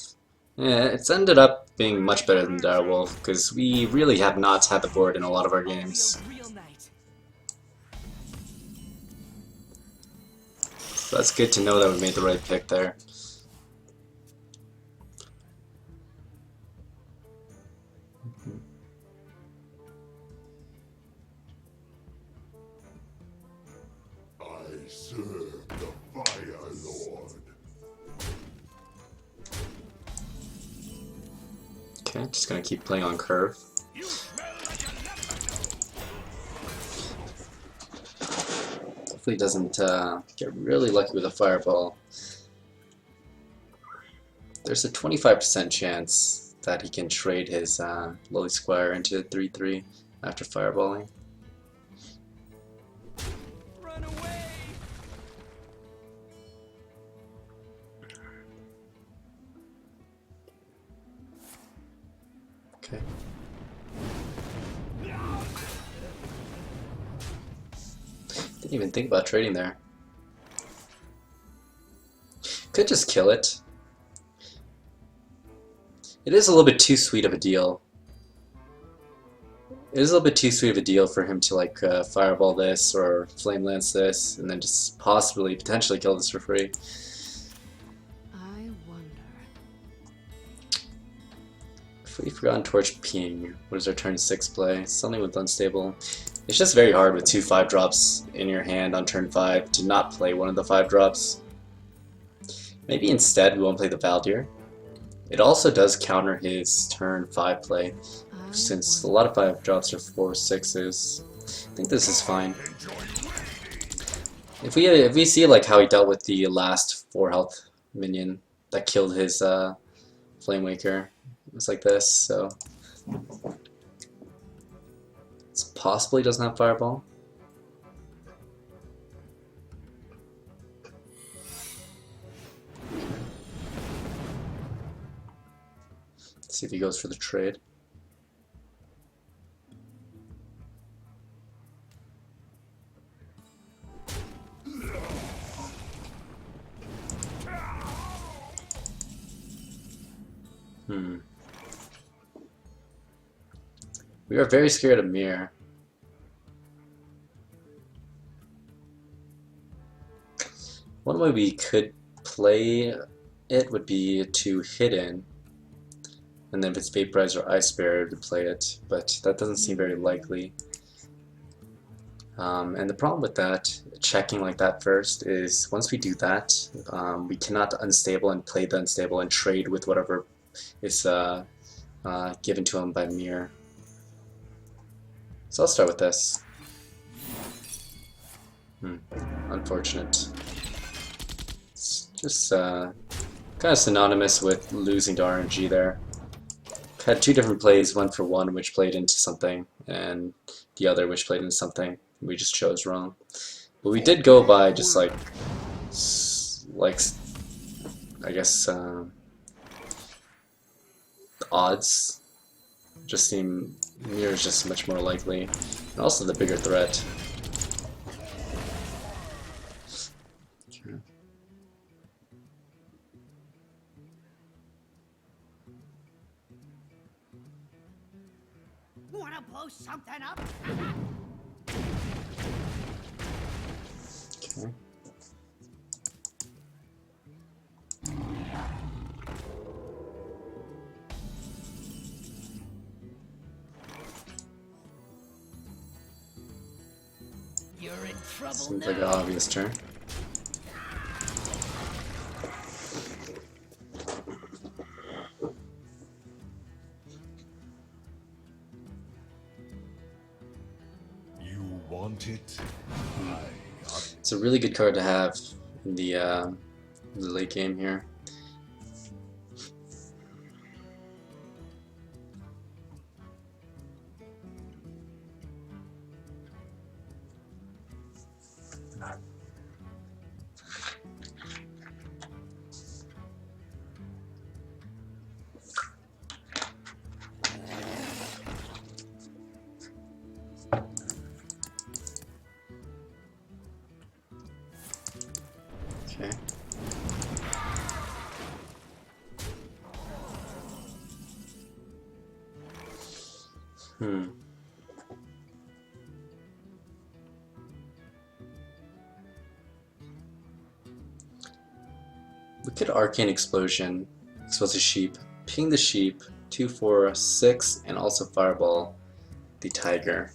Yeah, it's ended up being much better than Direwolf because we really have not had the board in a lot of our games. So that's good to know that we made the right pick there. I serve the Fire Lord. Okay, just gonna keep playing on curve. Hopefully he doesn't get really lucky with a fireball. There's a 25% chance that he can trade his Lowly Squire into 3-3 after fireballing. Run away! Okay. Didn't even think about trading there. Could just kill it. It is a little bit too sweet of a deal. It is a little bit too sweet of a deal for him to like fireball this or flame lance this and then just potentially kill this for free. I wonder. If we forgotten Torch Ping, what is our turn 6 play? Something with Unstable. It's just very hard with 2 5-drops in your hand on turn 5 to not play one of the 5-drops. Maybe instead we won't play the Valdir. It also does counter his turn 5 play, since a lot of 5-drops are 4/6s. I think this is fine. If we see like how he dealt with the last 4 health minion that killed his Flame Waker, it was like this, so it's possible he doesn't have Fireball. Let's see if he goes for the trade. We are very scared of Mir. One way we could play it would be to hidden, and then if it's vaporize or ice bear to play it, but that doesn't seem very likely. And the problem with that, checking like that first, is once we do that, we cannot unstable and play the unstable and trade with whatever is given to him by mirror. So I'll start with this. Unfortunate. It's just kind of synonymous with losing to RNG there. Had two different plays, one for one which played into something, and the other which played into something. We just chose wrong. But we did go by just like I guess the odds just seem mirror is just much more likely, and also the bigger threat. Wanna blow something up? Okay. You're in trouble Seems now. like an obvious turn. You want it? I got it. It's a really good card to have in the late game here. Okay. We could Arcane Explosion, expose a sheep, ping the sheep, 2, 4, 6, and also Fireball the tiger.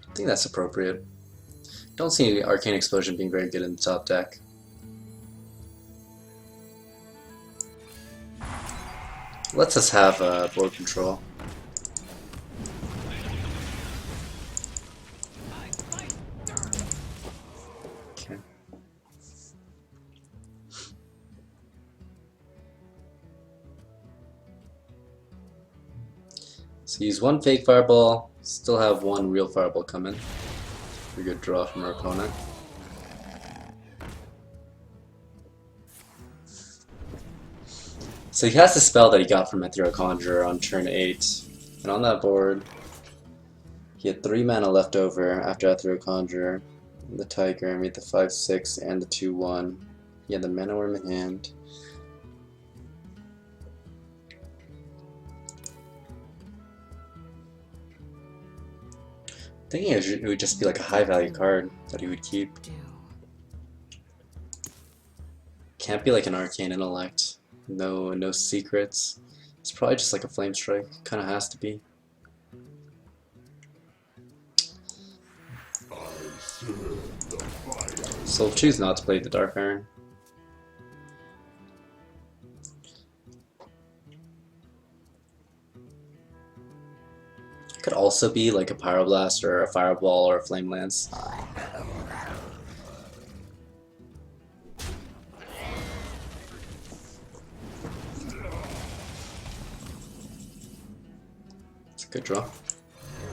I think that's appropriate. Don't see Arcane Explosion being very good in the top deck. Lets us have board control. Okay. So use one fake fireball, still have one real fireball coming. Pretty good draw from our opponent. So he has the spell that he got from Ethereal Conjurer on turn 8, and on that board he had 3 mana left over after Ethereal Conjurer, the Tiger, made the 5/6 and the 2/1. He had the Mana Worm in hand. Thinking it would just be like a high value card that he would keep. Can't be like an Arcane Intellect. No secrets. It's probably just like a Flame Strike. Kind of has to be. I serve the fire. So we'll choose not to play the Dark Iron. Could also be like a Pyroblast or a Fireball or a Flame Lance. Good draw.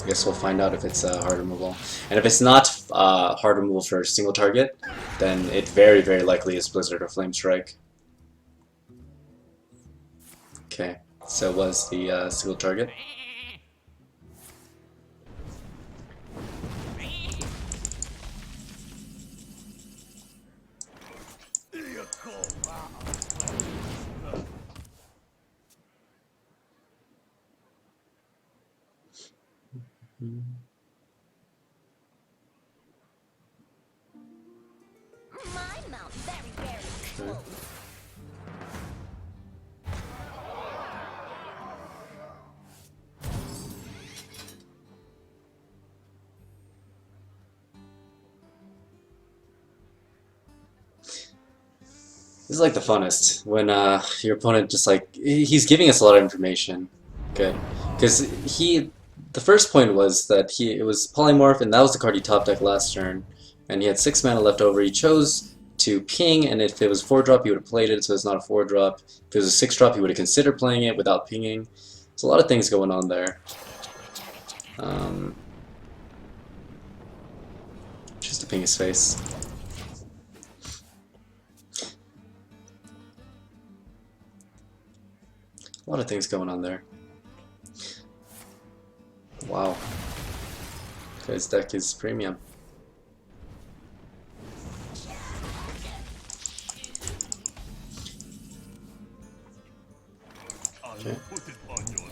I guess we'll find out if it's hard removal. And if it's not hard removal for a single target, then it very likely is Blizzard or Flame Strike. Okay, so it was the single target. This is like the funnest when your opponent just like he's giving us a lot of information. Good, because the first point was that it was polymorph, and that was the card he top decked last turn, and he had 6 mana left over. He chose to ping, and if it was 4-drop, he would have played it, so it's not a 4-drop. If it was a 6-drop, he would have considered playing it without pinging. There's a lot of things going on there. Just to ping his face. A lot of things going on there. Wow. Guy's deck is premium. Okay.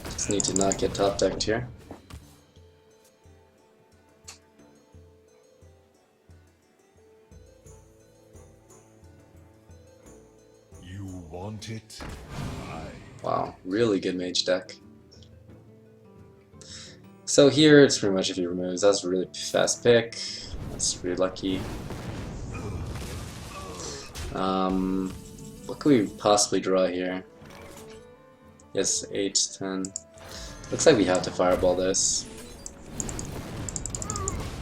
Just need to not get top decked here. You want it? Wow, really good mage deck. So here it's pretty much if he removes. That's a really fast pick. That's really lucky. What could we possibly draw here? Yes, 8, 10. Looks like we have to fireball this.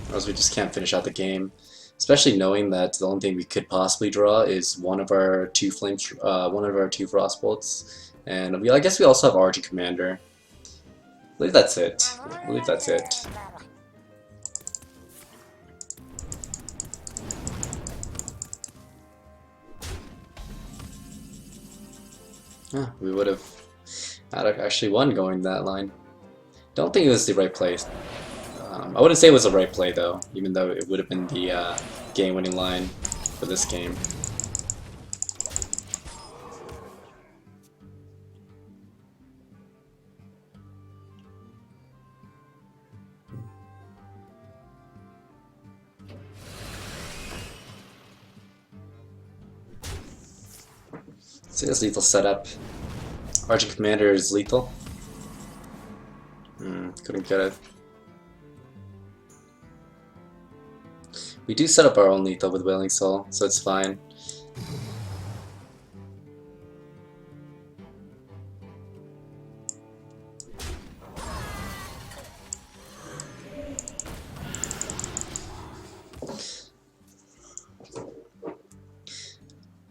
Or else we just can't finish out the game. Especially knowing that the only thing we could possibly draw is one of our 2 flames, one of our 2 frost bolts. And I guess we also have Argent Commander. I believe that's it. I believe that's it. We would have actually won going that line. Don't think it was the right play. I wouldn't say it was the right play though, even though it would have been the game-winning line for this game. See this lethal setup. Argent Commander is lethal. Couldn't get it. We do set up our own lethal with Wailing Soul, so it's fine.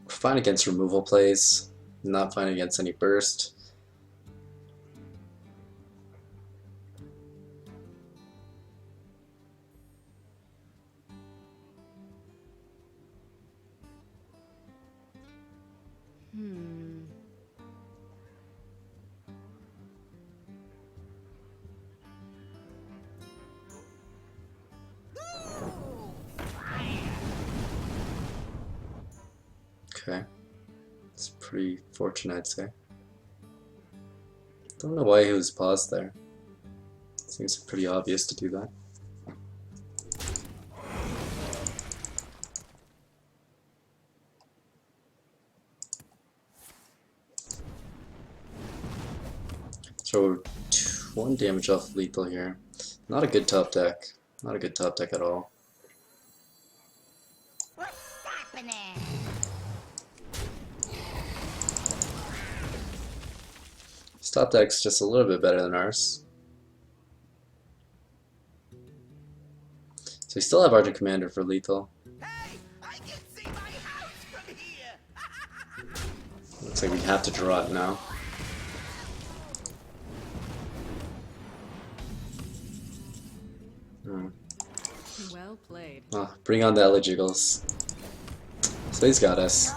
We're fine against removal plays, not fine against any burst. Okay, it's pretty fortunate, I'd say. Don't know why he was paused there. Seems pretty obvious to do that. So 1 damage off lethal here. Not a good top deck. Not a good top deck at all. What's happening? His top deck's just a little bit better than ours. So we still have Argent Commander for lethal. Hey, I can see my house from here. Looks like we have to draw it now. Well played. Oh, bring on the Elegiggles. So he's got us.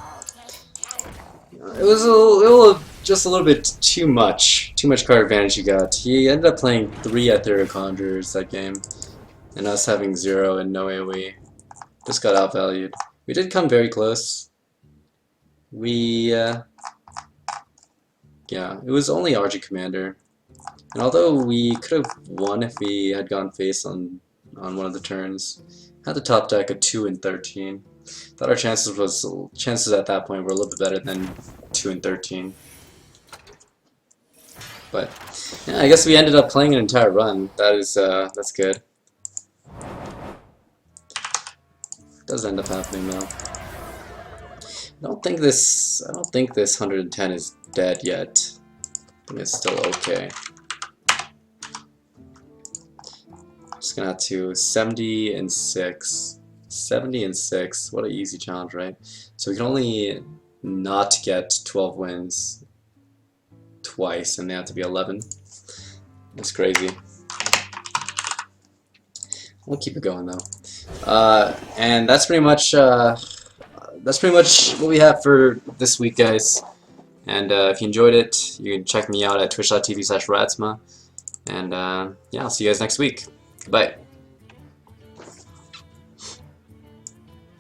It was just a little bit too much card advantage he got. He ended up playing 3 Ethereal Conjurers that game, and us having 0 and no AoE. Just got outvalued. We did come very close. Yeah, it was only Argent Commander, and although we could have won if we had gone face on one of the turns, had the top deck at 2 and 13. Thought our chances at that point were a little bit better than 2 and 13. But yeah, I guess we ended up playing an entire run. That's good. Does end up happening though. I don't think this 110 is dead yet. I think it's still okay. Just gonna have to 70 and 6. 70 and 6. What an easy challenge, right? So we can only not get 12 wins twice, and they have to be 11. That's crazy. We'll keep it going though. And that's pretty much what we have for this week, guys. And if you enjoyed it, you can check me out at twitch.tv/Ratsmah. And yeah, I'll see you guys next week. Goodbye.